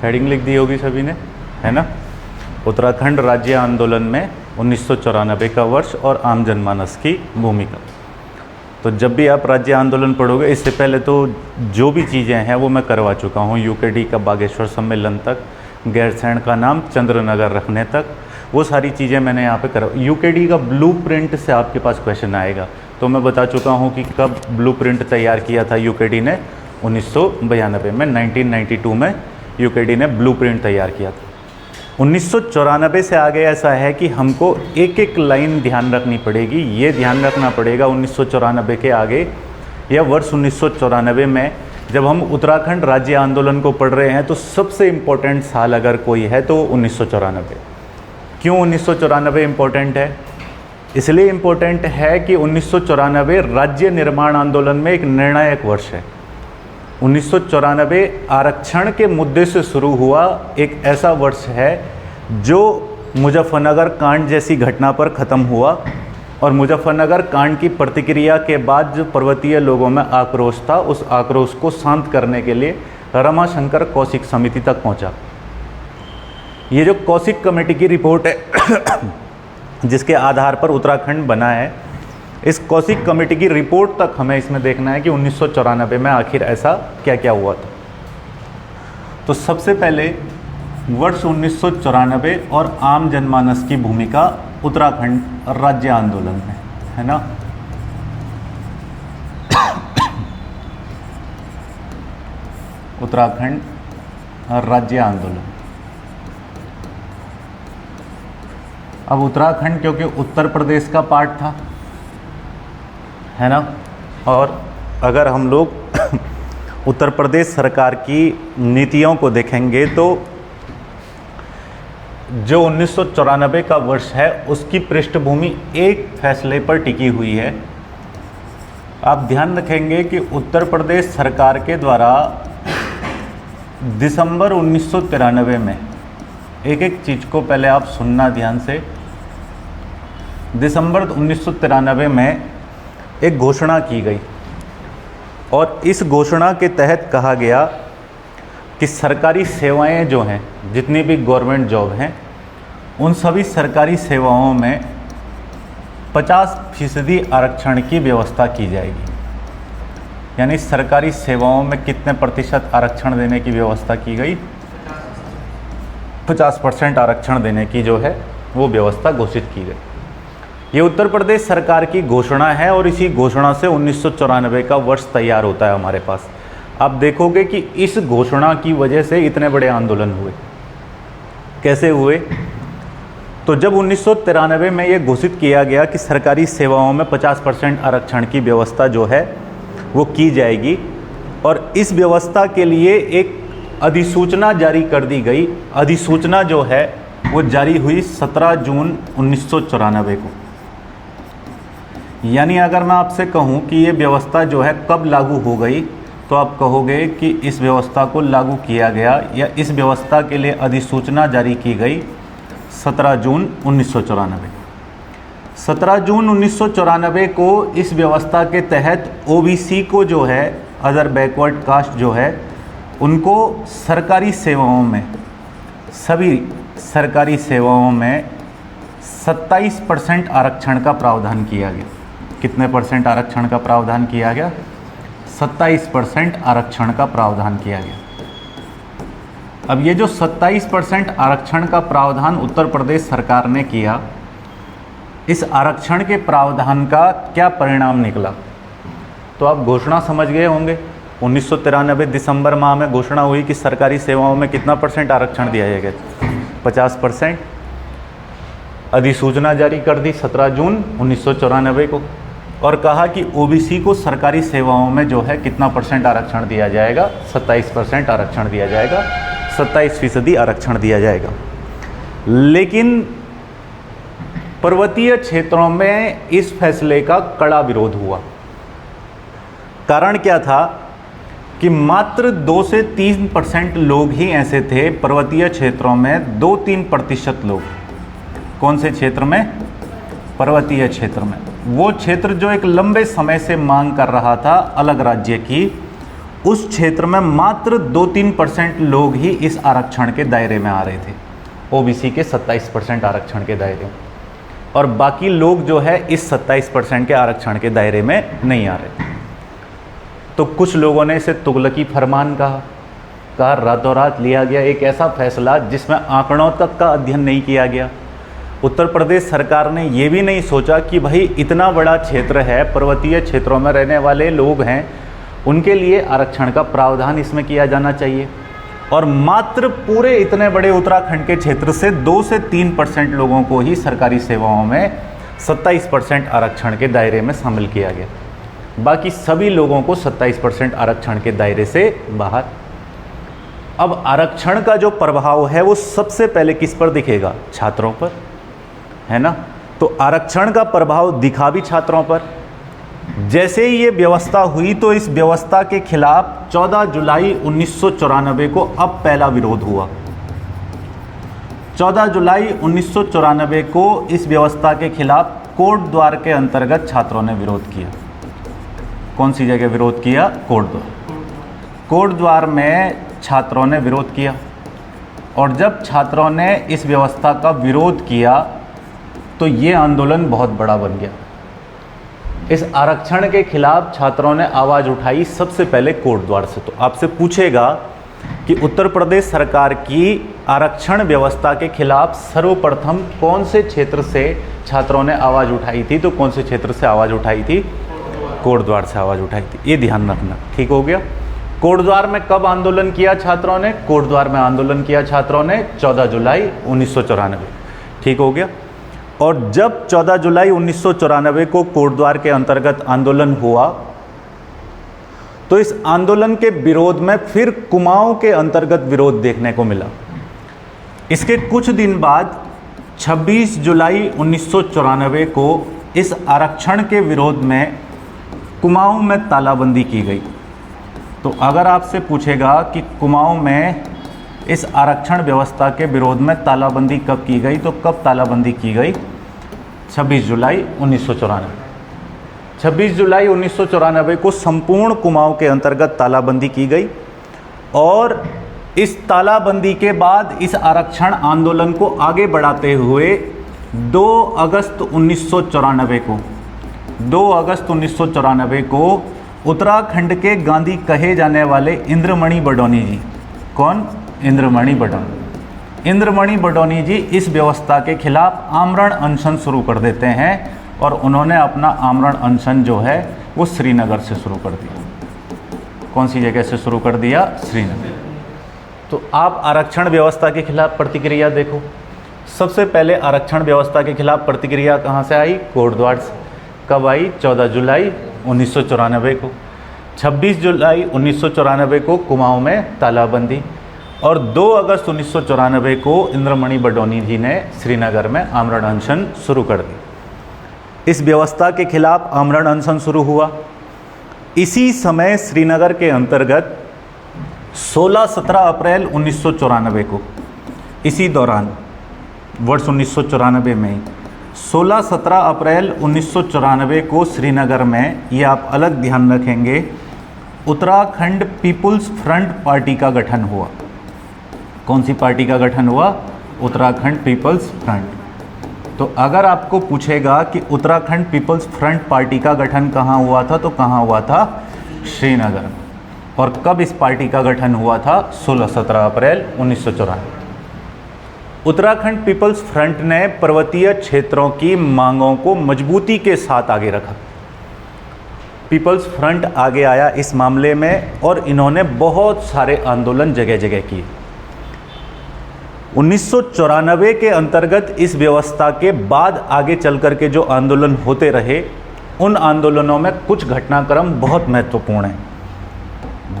Heading लिख दी होगी सभी ने, है ना। उत्तराखंड राज्य आंदोलन में 1994 का वर्ष और आम जनमानस की भूमिका। तो जब भी आप राज्य आंदोलन पढ़ोगे, इससे पहले तो जो भी चीज़ें हैं वो मैं करवा चुका हूँ, यूकेडी का बागेश्वर सम्मेलन तक, गैरसैंण का नाम चंद्रनगर रखने तक, वो सारी चीज़ें मैंने यहाँ पे करवा। यूकेडी का ब्लूप्रिंट से आपके पास क्वेश्चन आएगा, तो मैं बता चुका हूँ कि कब ब्लूप्रिंट तैयार किया था यूकेडी ने, 1992 में, 1992 में यूकेडी ने ब्लूप्रिंट तैयार किया था। 1994 से आगे ऐसा है कि हमको एक एक लाइन ध्यान रखनी पड़ेगी। ये ध्यान रखना पड़ेगा 1994 के आगे या वर्ष 1994 में जब हम उत्तराखंड राज्य आंदोलन को पढ़ रहे हैं, तो सबसे इम्पोर्टेंट साल अगर कोई है तो 1994। क्यों 1994 इम्पोर्टेंट है? इसलिए इम्पोर्टेंट है कि 1994 राज्य निर्माण आंदोलन में एक निर्णायक वर्ष है। 1994 आरक्षण के मुद्दे से शुरू हुआ एक ऐसा वर्ष है जो मुजफ्फरनगर कांड जैसी घटना पर ख़त्म हुआ, और मुजफ्फरनगर कांड की प्रतिक्रिया के बाद जो पर्वतीय लोगों में आक्रोश था, उस आक्रोश को शांत करने के लिए रमाशंकर कौशिक समिति तक पहुंचा। ये जो कौशिक कमेटी की रिपोर्ट है जिसके आधार पर उत्तराखंड बना है, इस कौशिक कमेटी की रिपोर्ट तक हमें इसमें देखना है कि 1994 में आखिर ऐसा क्या क्या हुआ था। तो सबसे पहले वर्ष 1994 और आम जनमानस की भूमिका उत्तराखंड राज्य आंदोलन में, है ना। उत्तराखंड राज्य आंदोलन। अब उत्तराखंड क्योंकि उत्तर प्रदेश का पार्ट था, है ना, और अगर हम लोग उत्तर प्रदेश सरकार की नीतियों को देखेंगे तो जो 1994 का वर्ष है उसकी पृष्ठभूमि एक फैसले पर टिकी हुई है। आप ध्यान रखेंगे कि उत्तर प्रदेश सरकार के द्वारा दिसंबर 1993 में, एक एक चीज़ को पहले आप सुनना ध्यान से, दिसंबर 1993 में एक घोषणा की गई, और इस घोषणा के तहत कहा गया कि सरकारी सेवाएं जो हैं, जितनी भी गवर्नमेंट जॉब हैं, उन सभी सरकारी सेवाओं में 50% आरक्षण की व्यवस्था की जाएगी। यानी सरकारी सेवाओं में कितने प्रतिशत आरक्षण देने की व्यवस्था की गई? 50% आरक्षण देने की जो है वो व्यवस्था घोषित की गई। ये उत्तर प्रदेश सरकार की घोषणा है, और इसी घोषणा से 1994 का वर्ष तैयार होता है हमारे पास। आप देखोगे कि इस घोषणा की वजह से इतने बड़े आंदोलन हुए। कैसे हुए? तो जब 1993 में ये घोषित किया गया कि सरकारी सेवाओं में 50% आरक्षण की व्यवस्था जो है वो की जाएगी, और इस व्यवस्था के लिए एक अधिसूचना जारी कर दी गई। अधिसूचना जो है वो जारी हुई 17 जून 1994 को। यानी अगर मैं आपसे कहूँ कि ये व्यवस्था जो है कब लागू हो गई, तो आप कहोगे कि इस व्यवस्था को लागू किया गया या इस व्यवस्था के लिए अधिसूचना जारी की गई 17 जून 1994। 17 जून 1994 को इस व्यवस्था के तहत ओबीसी को जो है, अदर बैकवर्ड कास्ट जो है, उनको सरकारी सेवाओं में, सभी सरकारी सेवाओं में 27% आरक्षण का प्रावधान किया गया। कितने परसेंट आरक्षण का प्रावधान किया गया? 27% आरक्षण का प्रावधान किया गया। अब ये जो 27% आरक्षण का प्रावधान उत्तर प्रदेश सरकार ने किया, इस आरक्षण के प्रावधान का क्या परिणाम निकला? तो आप घोषणा समझ गए होंगे। 1993 दिसंबर माह में घोषणा हुई कि सरकारी सेवाओं में कितना परसेंट आरक्षण दिया जाएगा? 50%। अधिसूचना जारी कर दी 17 जून 1994 को, और कहा कि ओबीसी को सरकारी सेवाओं में जो है कितना परसेंट आरक्षण दिया जाएगा? 27% आरक्षण दिया जाएगा, 27% आरक्षण दिया जाएगा। लेकिन पर्वतीय क्षेत्रों में इस फैसले का कड़ा विरोध हुआ। कारण क्या था कि मात्र 2 से 3% लोग ही ऐसे थे पर्वतीय क्षेत्रों में, 2-3% लोग। कौन से क्षेत्र में? पर्वतीय क्षेत्र में। वो क्षेत्र जो एक लंबे समय से मांग कर रहा था अलग राज्य की, उस क्षेत्र में मात्र 2-3% लोग ही इस आरक्षण के दायरे में आ रहे थे, ओबीसी के 27% आरक्षण के दायरे में, और बाकी लोग जो है इस 27% के आरक्षण के दायरे में नहीं आ रहे थे। तो कुछ लोगों ने इसे तुगलकी फरमान कहा रातों रात लिया गया एक ऐसा फैसला जिसमें आंकड़ों तक का अध्ययन नहीं किया गया। उत्तर प्रदेश सरकार ने ये भी नहीं सोचा कि भाई इतना बड़ा क्षेत्र है, पर्वतीय क्षेत्रों में रहने वाले लोग हैं, उनके लिए आरक्षण का प्रावधान इसमें किया जाना चाहिए। और मात्र पूरे इतने बड़े उत्तराखंड के क्षेत्र से 2 से 3% लोगों को ही सरकारी सेवाओं में 27% आरक्षण के दायरे में शामिल किया गया, बाकी सभी लोगों को 27% आरक्षण के दायरे से बाहर। अब आरक्षण का जो प्रभाव है वो सबसे पहले किस पर दिखेगा? छात्रों पर, है ना। तो आरक्षण का प्रभाव दिखा भी छात्रों पर। जैसे ही ये व्यवस्था हुई तो इस व्यवस्था के खिलाफ 14 जुलाई 1994 को अब पहला विरोध हुआ। 14 जुलाई 1994 को इस व्यवस्था के खिलाफ कोट द्वार के अंतर्गत छात्रों ने विरोध किया। कौन सी जगह विरोध किया? कोट द्वार। कोट द्वार में छात्रों ने विरोध किया, और जब छात्रों ने इस व्यवस्था का विरोध किया तो ये आंदोलन बहुत बड़ा बन गया। इस आरक्षण के खिलाफ छात्रों ने आवाज़ उठाई सबसे पहले कोट द्वार से। तो आपसे पूछेगा कि उत्तर प्रदेश सरकार की आरक्षण व्यवस्था के खिलाफ सर्वप्रथम कौन से क्षेत्र से छात्रों ने आवाज़ उठाई थी? तो कौन से क्षेत्र से आवाज़ उठाई थी? कोट द्वार से आवाज़ उठाई थी। ये ध्यान रखना, ठीक हो गया। कोट द्वार में कब आंदोलन किया छात्रों ने? कोट द्वार में आंदोलन किया छात्रों ने 14 जुलाई 1994, ठीक हो गया। और जब 14 जुलाई 1994 को कोट द्वार के अंतर्गत आंदोलन हुआ तो इस आंदोलन के विरोध में फिर कुमाऊं के अंतर्गत विरोध देखने को मिला। इसके कुछ दिन बाद 26 जुलाई 1994 को इस आरक्षण के विरोध में कुमाऊं में तालाबंदी की गई। तो अगर आपसे पूछेगा कि कुमाऊं में इस आरक्षण व्यवस्था के विरोध में तालाबंदी कब की गई, तो कब तालाबंदी की गई? 26 जुलाई 1994। 26 जुलाई 1994 को संपूर्ण कुमाऊं के अंतर्गत तालाबंदी की गई, और इस तालाबंदी के बाद इस आरक्षण आंदोलन को आगे बढ़ाते हुए 2 अगस्त 1994 को उत्तराखंड के गांधी कहे जाने वाले इंद्रमणि बडोनी जी, कौन? इंद्रमणि बडोनी जी इस व्यवस्था के खिलाफ आमरण अनशन शुरू कर देते हैं, और उन्होंने अपना आमरण अनशन जो है वो श्रीनगर से शुरू कर दिया। कौन सी जगह से शुरू कर दिया? श्रीनगर। तो आप आरक्षण व्यवस्था के खिलाफ प्रतिक्रिया देखो। सबसे पहले आरक्षण व्यवस्था के खिलाफ प्रतिक्रिया कहाँ से आई? कोट द्वार से। कब आई? 14 जुलाई 1994 को। 26 जुलाई 1994 को कुमाऊं में तालाबंदी, और 2 अगस्त 1994 को इंद्रमणि बडोनी जी ने श्रीनगर में आमरण अनशन शुरू कर दी। इस व्यवस्था के खिलाफ आमरण अनशन शुरू हुआ। इसी समय श्रीनगर के अंतर्गत 16-17 अप्रैल 1994 को, इसी दौरान वर्ष 1994 में ही 16-17 अप्रैल 1994 को श्रीनगर में, ये आप अलग ध्यान रखेंगे, उत्तराखंड पीपुल्स फ्रंट पार्टी का गठन हुआ। कौन सी पार्टी का गठन हुआ? Uttarakhand people's front. तो अगर आपको पूछेगा कि उत्तराखंड पीपल्स फ्रंट पार्टी का गठन कहाँ हुआ था, तो कहाँ हुआ था? श्रीनगर में। और कब इस पार्टी का गठन हुआ था? 16-17 अप्रैल 1994। उत्तराखंड पीपल्स फ्रंट ने पर्वतीय क्षेत्रों की मांगों को मजबूती के साथ आगे रखा। पीपल्स फ्रंट आगे आया इस मामले में, और इन्होंने बहुत सारे आंदोलन जगह जगह किए। 1994 के अंतर्गत इस व्यवस्था के बाद आगे चल कर के जो आंदोलन होते रहे, उन आंदोलनों में कुछ घटनाक्रम बहुत महत्वपूर्ण हैं।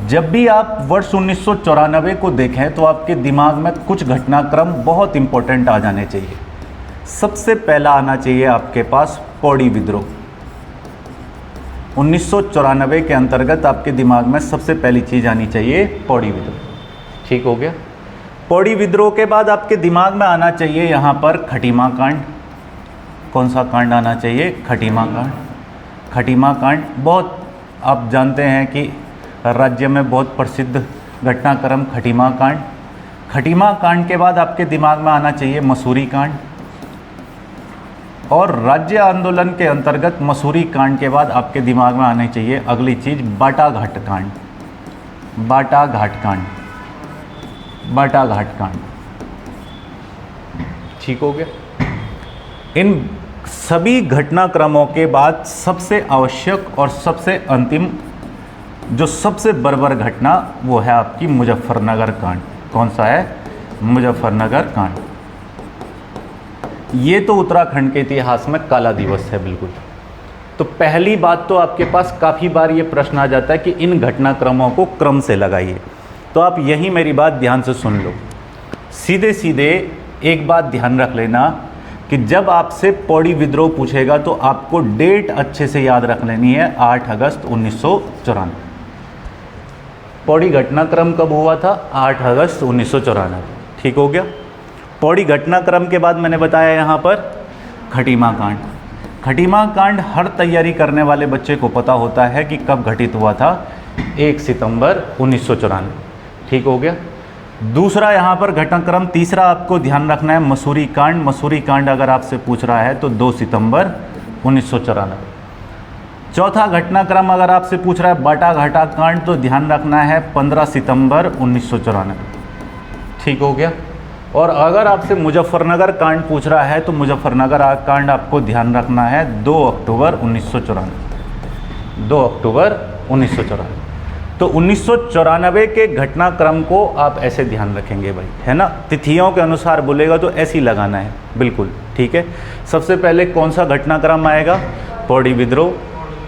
जब भी आप वर्ष 1994 को देखें तो आपके दिमाग में कुछ घटनाक्रम बहुत इंपॉर्टेंट आ जाने चाहिए। सबसे पहला आना चाहिए आपके पास पौड़ी विद्रोह। 1994 के अंतर्गत आपके दिमाग में सबसे पहली चीज़ आनी चाहिए पौड़ी विद्रोह। ठीक हो गया। पौड़ी विद्रोह के बाद आपके दिमाग में आना चाहिए यहाँ पर खटीमा कांड। कौन सा कांड आना चाहिए? खटीमा कांड। खटीमा कांड बहुत आप जानते हैं कि राज्य में बहुत प्रसिद्ध घटनाक्रम खटीमा कांड। खटीमा कांड के बाद आपके दिमाग में आना चाहिए मसूरी कांड, और राज्य आंदोलन के अंतर्गत मसूरी कांड के बाद आपके दिमाग में आनी चाहिए अगली चीज बाटाघाट कांड। बाटाघाट कांड, बाटाघाट कांड, ठीक हो गया। इन सभी घटनाक्रमों के बाद सबसे आवश्यक और सबसे अंतिम जो सबसे बर्बर घटना वो है आपकी मुजफ्फरनगर कांड। कौन सा है? मुजफ्फरनगर कांड। ये तो उत्तराखंड के इतिहास में काला दिवस है बिल्कुल। तो पहली बात तो आपके पास काफ़ी बार ये प्रश्न आ जाता है कि इन घटनाक्रमों को क्रम से लगाइए, तो आप यही मेरी बात ध्यान से सुन लो। सीधे सीधे एक बात ध्यान रख लेना कि जब आपसे पौड़ी विद्रोह पूछेगा तो आपको डेट अच्छे से याद रख लेनी है, 8 अगस्त 1994। पौड़ी घटनाक्रम कब हुआ था? 8 अगस्त 1994, ठीक हो गया। पौड़ी घटनाक्रम के बाद मैंने बताया यहाँ पर खटीमा कांड। खटीमा कांड हर तैयारी करने वाले बच्चे को पता होता है कि कब घटित हुआ था, 1 सितंबर 1994, ठीक हो गया। दूसरा यहाँ पर घटनाक्रम तीसरा आपको ध्यान रखना है मसूरी कांड। मसूरी कांड अगर आपसे पूछ रहा है तो 2 सितंबर 1994। चौथा घटनाक्रम अगर आपसे पूछ रहा है बाटाघाटा कांड तो ध्यान रखना है 15 सितंबर 1994, ठीक हो गया। और अगर आपसे मुजफ्फरनगर कांड पूछ रहा है तो मुजफ्फरनगर कांड आपको ध्यान रखना है 2 अक्टूबर 1994, 2 अक्टूबर 1994। तो 1994 के घटनाक्रम को आप ऐसे ध्यान रखेंगे भाई, है ना। तिथियों के अनुसार बोलेगा तो ऐसे ही लगाना है बिल्कुल, ठीक है। सबसे पहले कौन सा घटनाक्रम आएगा? पौड़ी विद्रोह।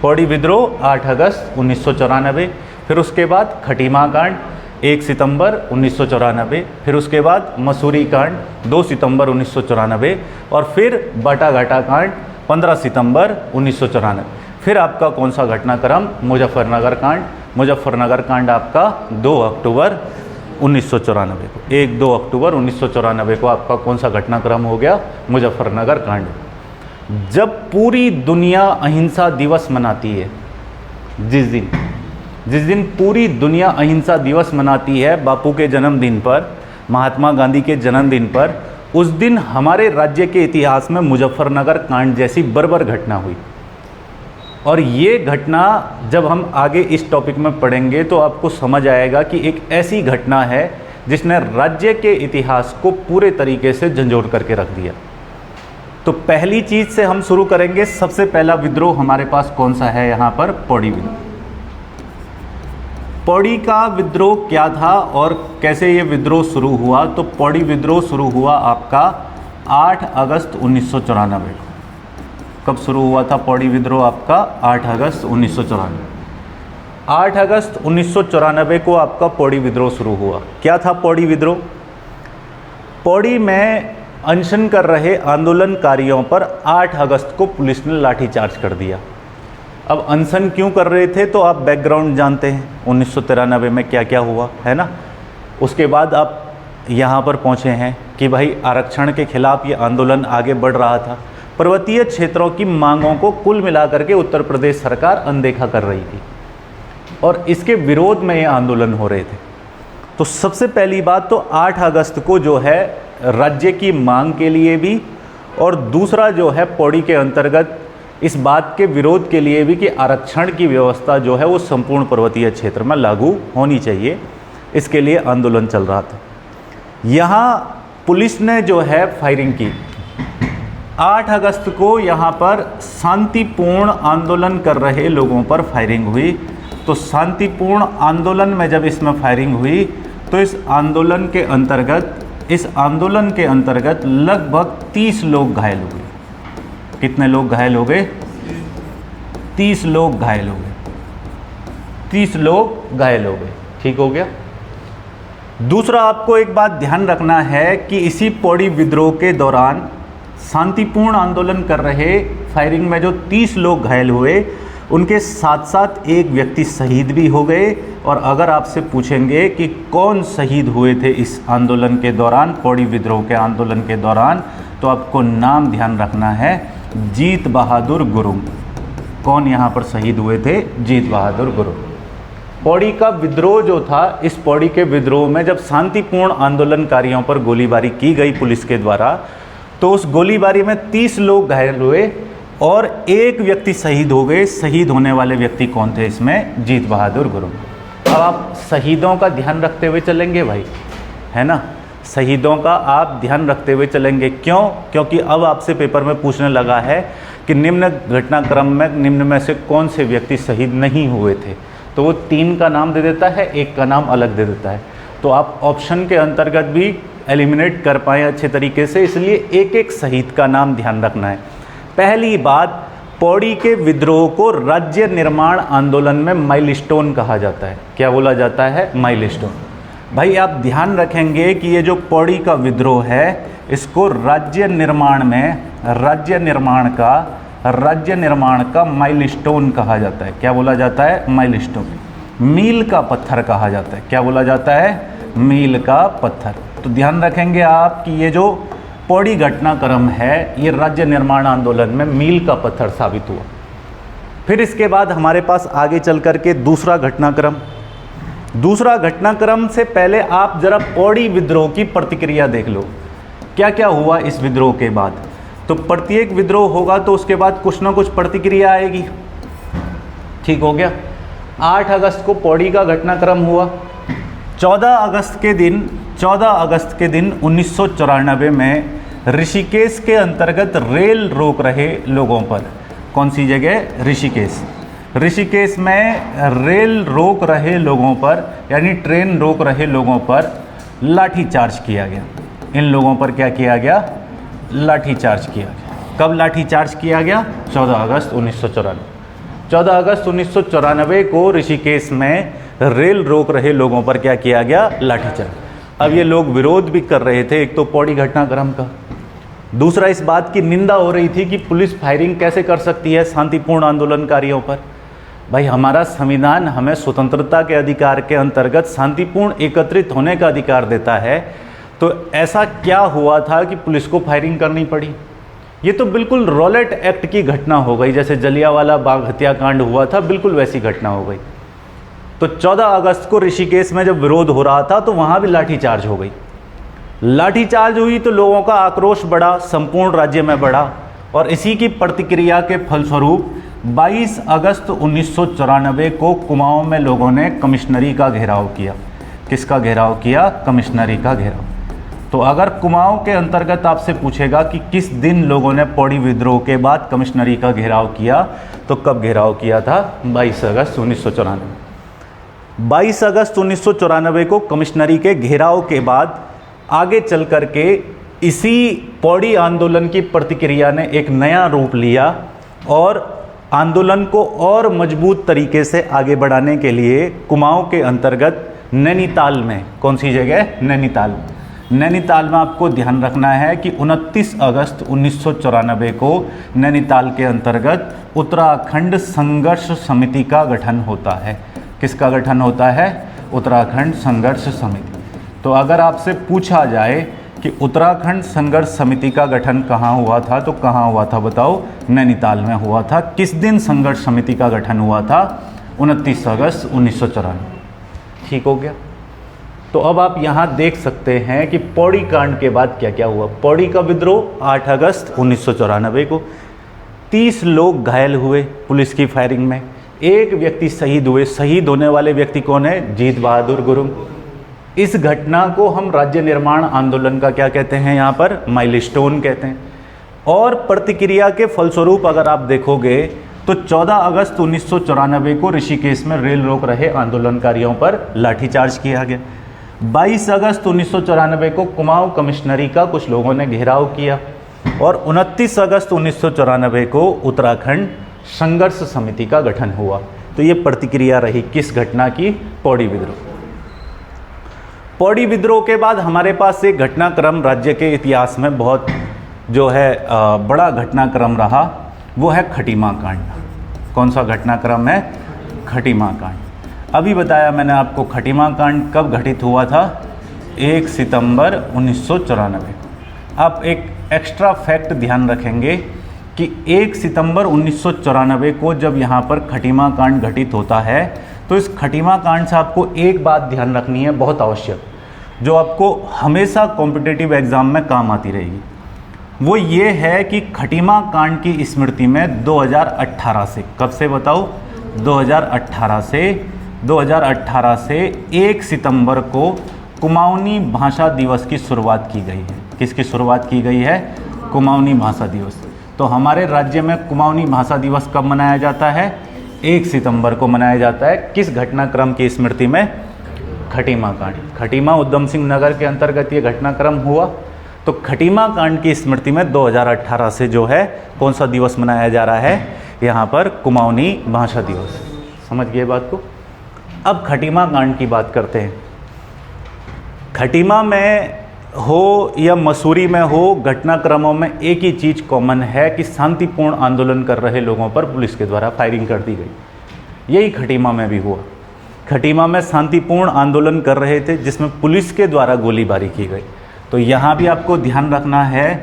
पौड़ी विद्रोह 8 अगस्त 1994। फिर उसके बाद खटीमा कांड 1 सितंबर 1994। फिर उसके बाद मसूरी कांड 2 सितंबर 1994। और फिर बाटाघाटा कांड 15 सितंबर 1994। फिर आपका कौन सा घटनाक्रम? मुजफ्फरनगर कांड। मुजफ्फरनगर कांड आपका 2 अक्टूबर 1994 को, 1-2 अक्टूबर 1994 को आपका कौन सा घटनाक्रम हो गया? मुजफ्फरनगर कांड। जब पूरी दुनिया अहिंसा दिवस मनाती है, जिस दिन पूरी दुनिया अहिंसा दिवस मनाती है बापू के जन्मदिन पर, महात्मा गांधी के जन्मदिन पर, उस दिन हमारे राज्य के इतिहास में मुजफ्फरनगर कांड जैसी बर्बर घटना हुई। और ये घटना जब हम आगे इस टॉपिक में पढ़ेंगे तो आपको समझ आएगा कि एक ऐसी घटना है जिसने राज्य के इतिहास को पूरे तरीके से झंझोर करके रख दिया। तो पहली चीज से हम शुरू करेंगे। सबसे पहला विद्रोह हमारे पास कौन सा है यहाँ पर? पौड़ी विद्रोह। पौड़ी का विद्रोह क्या था और कैसे ये विद्रोह शुरू हुआ? तो पौड़ी विद्रोह शुरू हुआ आपका 8 अगस्त 1994 को। कब शुरू हुआ था पौड़ी विद्रोह आपका? 8 अगस्त 1994। 8 अगस्त 1994 को आपका पौड़ी विद्रोह शुरू हुआ। क्या था पौड़ी विद्रोह? पौड़ी में अनशन कर रहे आंदोलनकारियों पर 8 अगस्त को पुलिस ने लाठीचार्ज कर दिया। अब अनशन क्यों कर रहे थे तो आप बैकग्राउंड जानते हैं, 1993 में क्या क्या हुआ, है ना। उसके बाद आप यहाँ पर पहुँचे हैं कि भाई आरक्षण के खिलाफ ये आंदोलन आगे बढ़ रहा था। पर्वतीय क्षेत्रों की मांगों को कुल मिलाकर के उत्तर प्रदेश सरकार अनदेखा कर रही थी और इसके विरोध में ये आंदोलन हो रहे थे। तो सबसे पहली बात तो 8 अगस्त को जो है राज्य की मांग के लिए भी, और दूसरा जो है पौड़ी के अंतर्गत इस बात के विरोध के लिए भी कि आरक्षण की व्यवस्था जो है वो संपूर्ण पर्वतीय क्षेत्र में लागू होनी चाहिए, इसके लिए आंदोलन चल रहा था। यहाँ पुलिस ने जो है फायरिंग की। 8 अगस्त को यहाँ पर शांतिपूर्ण आंदोलन कर रहे लोगों पर फायरिंग हुई। तो शांतिपूर्ण आंदोलन में जब इसमें फायरिंग हुई तो इस आंदोलन के अंतर्गत लगभग 30 लोग घायल हो गए। कितने लोग घायल हो गए? 30 लोग घायल हो गए। 30 लोग घायल हो गए, ठीक हो गया। दूसरा आपको एक बात ध्यान रखना है कि इसी पौड़ी विद्रोह के दौरान शांतिपूर्ण आंदोलन कर रहे फायरिंग में जो 30 लोग घायल हुए उनके साथ साथ एक व्यक्ति शहीद भी हो गए। और अगर आपसे पूछेंगे कि कौन शहीद हुए थे इस आंदोलन के दौरान, पौड़ी विद्रोह के आंदोलन के दौरान, तो आपको नाम ध्यान रखना है, जीत बहादुर गुरुंग। कौन यहाँ पर शहीद हुए थे? जीत बहादुर गुरुंग। पौड़ी का विद्रोह जो था, इस पौड़ी के विद्रोह में जब शांतिपूर्ण आंदोलनकारियों पर गोलीबारी की गई पुलिस के द्वारा, तो उस गोलीबारी में 30 लोग घायल हुए और एक व्यक्ति शहीद हो गए। शहीद होने वाले व्यक्ति कौन थे इसमें? जीत बहादुर गुरुंग। अब आप शहीदों का ध्यान रखते हुए चलेंगे भाई, है ना, शहीदों का आप ध्यान रखते हुए चलेंगे। क्यों? क्योंकि अब आपसे पेपर में पूछने लगा है कि निम्न घटनाक्रम में निम्न में से कौन से व्यक्ति शहीद नहीं हुए थे, तो वो 3 का नाम दे देता है, 1 का नाम अलग दे देता है। तो आप ऑप्शन के अंतर्गत भी एलिमिनेट कर पाएँ अच्छे तरीके से, इसलिए एक एक शहीद का नाम ध्यान रखना है। पहली बात, पौड़ी के विद्रोह को राज्य निर्माण आंदोलन में माइलस्टोन कहा जाता है। क्या बोला जाता है? माइलस्टोन। भाई आप ध्यान रखेंगे कि ये जो पौड़ी का विद्रोह है, इसको राज्य निर्माण का माइलस्टोन कहा जाता है। क्या बोला जाता है? माइलस्टोन। मील का पत्थर कहा जाता है। क्या बोला जाता है? मील का पत्थर। तो ध्यान रखेंगे आप कि ये जो पौड़ी घटनाक्रम है, ये राज्य निर्माण आंदोलन में मील का पत्थर साबित हुआ। फिर इसके बाद हमारे पास आगे चल करके दूसरा घटनाक्रम से पहले आप जरा पौड़ी विद्रोह की प्रतिक्रिया देख लो, क्या क्या हुआ इस विद्रोह के बाद। तो प्रत्येक विद्रोह होगा तो उसके बाद कुछ ना कुछ प्रतिक्रिया आएगी, ठीक हो गया। 8 अगस्त को पौड़ी का घटनाक्रम हुआ। 14 अगस्त के दिन 1994 में ऋषिकेश के अंतर्गत रेल रोक रहे लोगों पर, कौन सी जगह? ऋषिकेश में रेल रोक रहे लोगों पर, यानी ट्रेन रोक रहे लोगों पर लाठीचार्ज किया गया। इन लोगों पर क्या किया गया? लाठीचार्ज किया गया। कब लाठीचार्ज किया गया? 14 अगस्त 1994। 14 अगस्त 1994 को ऋषिकेश में रेल रोक रहे लोगों पर क्या किया गया? लाठीचार्ज। अब ये लोग विरोध भी कर रहे थे, एक तो पौड़ी घटनाक्रम का, दूसरा इस बात की निंदा हो रही थी कि पुलिस फायरिंग कैसे कर सकती है शांतिपूर्ण आंदोलनकारियों पर। भाई हमारा संविधान हमें स्वतंत्रता के अधिकार के अंतर्गत शांतिपूर्ण एकत्रित होने का अधिकार देता है, तो ऐसा क्या हुआ था कि पुलिस को फायरिंग करनी पड़ी? ये तो बिल्कुल रॉलेट एक्ट की घटना हो गई, जैसे जलियांवाला बाग हत्याकांड हुआ था, बिल्कुल वैसी घटना हो गई। तो 14 अगस्त को ऋषिकेश में जब विरोध हो रहा था तो वहाँ भी लाठीचार्ज हो गई। लाठीचार्ज हुई तो लोगों का आक्रोश बढ़ा, संपूर्ण राज्य में बढ़ा, और इसी की प्रतिक्रिया के फलस्वरूप 22 अगस्त 1994 को कुमाऊं में लोगों ने कमिश्नरी का घेराव किया। किसका घेराव किया? कमिश्नरी का घेराव। तो अगर कुमाऊं के अंतर्गत आपसे पूछेगा कि किस दिन लोगों ने पौड़ी विद्रोह के बाद कमिश्नरी का घेराव किया, तो कब घेराव किया था? 22 अगस्त 1994। 22 अगस्त 1994 को कमिश्नरी के घेराव के बाद आगे चल कर के इसी पौड़ी आंदोलन की प्रतिक्रिया ने एक नया रूप लिया और आंदोलन को और मजबूत तरीके से आगे बढ़ाने के लिए कुमाऊं के अंतर्गत नैनीताल में, कौन सी जगह? नैनीताल में आपको ध्यान रखना है कि 29 अगस्त 1994 को नैनीताल के अंतर्गत उत्तराखंड संघर्ष समिति का गठन होता है। किसका गठन होता है? उत्तराखंड संघर्ष समिति। तो अगर आपसे पूछा जाए कि उत्तराखंड संघर्ष समिति का गठन कहाँ हुआ था, तो कहाँ हुआ था बताओ? नैनीताल में हुआ था। किस दिन संघर्ष समिति का गठन हुआ था? 29 अगस्त 1994। ठीक हो गया। तो अब आप यहाँ देख सकते हैं कि पौड़ी कांड के बाद क्या क्या हुआ। पौड़ी का विद्रोह 8 अगस्त 1994 को, 30 लोग घायल हुए पुलिस की फायरिंग में, एक व्यक्ति शहीद हुए। शहीद होने वाले व्यक्ति कौन है? जीत बहादुर गुरुंग। इस घटना को हम राज्य निर्माण आंदोलन का क्या कहते हैं? यहाँ पर माइलस्टोन कहते हैं। और प्रतिक्रिया के फलस्वरूप अगर आप देखोगे तो 14 अगस्त 1994 को ऋषिकेश में रेल रोक रहे आंदोलनकारियों पर लाठीचार्ज किया गया। 22 अगस्त 1994 को कुमाऊं कमिश्नरी का कुछ लोगों ने घेराव किया और 29 अगस्त 1994 को उत्तराखंड संघर्ष समिति का गठन हुआ। तो ये प्रतिक्रिया रही किस घटना की? पौड़ी विद्रोह। पौड़ी विद्रोह के बाद हमारे पास एक घटनाक्रम राज्य के इतिहास में बहुत जो है बड़ा घटनाक्रम रहा, वो है खटीमा कांड। कौन सा घटनाक्रम है? खटीमा कांड। अभी बताया मैंने आपको खटीमा कांड कब घटित हुआ था? 1 सितंबर 1994। आप एक एक्स्ट्रा फैक्ट ध्यान रखेंगे कि 1 सितंबर 1994 को जब यहाँ पर खटीमा कांड घटित होता है तो इस खटीमा कांड से आपको एक बात ध्यान रखनी है, बहुत आवश्यक, जो आपको हमेशा कॉम्पिटिटिव एग्जाम में काम आती रहेगी, वो ये है कि खटीमा कांड की स्मृति में 2018 से, कब से बताओ, 2018 से 1 सितंबर को कुमाऊनी भाषा दिवस की शुरुआत की गई है। किसकी शुरुआत की गई है? कुमाऊनी भाषा दिवस। तो हमारे राज्य में कुमाऊनी भाषा दिवस कब मनाया जाता है? 1 सितंबर को मनाया जाता है। किस घटनाक्रम की स्मृति में? खटीमा कांड। खटीमा उधम सिंह नगर के अंतर्गत ये घटनाक्रम हुआ। तो खटीमा कांड की स्मृति में 2018 से जो है कौन सा दिवस मनाया जा रहा है? यहाँ पर कुमाऊनी भाषा दिवस। समझ गए बात को? अब खटीमा कांड की बात करते हैं। खटीमा में हो या मसूरी में हो, घटनाक्रमों में एक ही चीज़ कॉमन है कि शांतिपूर्ण आंदोलन कर रहे लोगों पर पुलिस के द्वारा फायरिंग कर दी गई। यही खटीमा में भी हुआ। खटीमा में शांतिपूर्ण आंदोलन कर रहे थे जिसमें पुलिस के द्वारा गोलीबारी की गई। तो यहाँ भी आपको ध्यान रखना है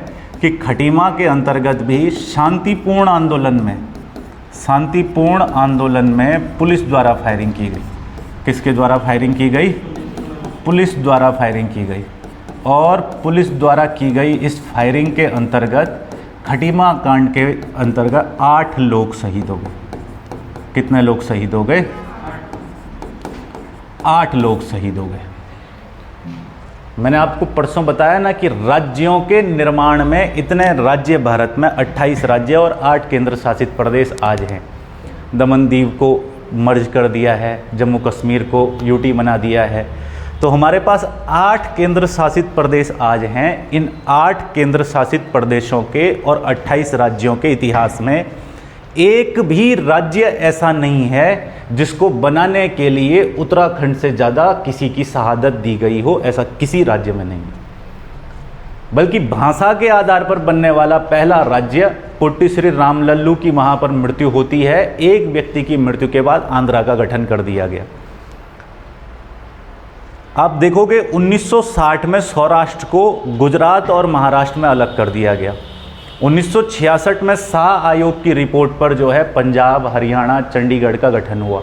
कि खटीमा के अंतर्गत भी शांतिपूर्ण आंदोलन में पुलिस द्वारा फायरिंग की गई। किसके द्वारा फायरिंग की गई? पुलिस द्वारा फायरिंग की गई। और पुलिस द्वारा की गई इस फायरिंग के अंतर्गत खटीमा कांड के अंतर्गत 8 लोग शहीद हो गए। कितने लोग शहीद हो गए? 8 लोग शहीद हो गए। मैंने आपको परसों बताया ना कि राज्यों के निर्माण में इतने राज्य, भारत में 28 राज्य और 8 केंद्र शासित प्रदेश आज हैं। दमन दीव को मर्ज कर दिया है, जम्मू कश्मीर को यूटी बना दिया है। तो हमारे पास 8 केंद्र शासित प्रदेश आज हैं। इन 8 केंद्र शासित प्रदेशों के और 28 राज्यों के इतिहास में एक भी राज्य ऐसा नहीं है जिसको बनाने के लिए उत्तराखंड से ज़्यादा किसी की शहादत दी गई हो। ऐसा किसी राज्य में नहीं, बल्कि भाषा के आधार पर बनने वाला पहला राज्य पोट्टी श्री रामलल्लू की वहाँ पर मृत्यु होती है। एक व्यक्ति की मृत्यु के बाद आंध्रा का गठन कर दिया गया। आप देखोगे 1960 में सौराष्ट्र को गुजरात और महाराष्ट्र में अलग कर दिया गया। 1966 में शाह आयोग की रिपोर्ट पर जो है पंजाब, हरियाणा, चंडीगढ़ का गठन हुआ।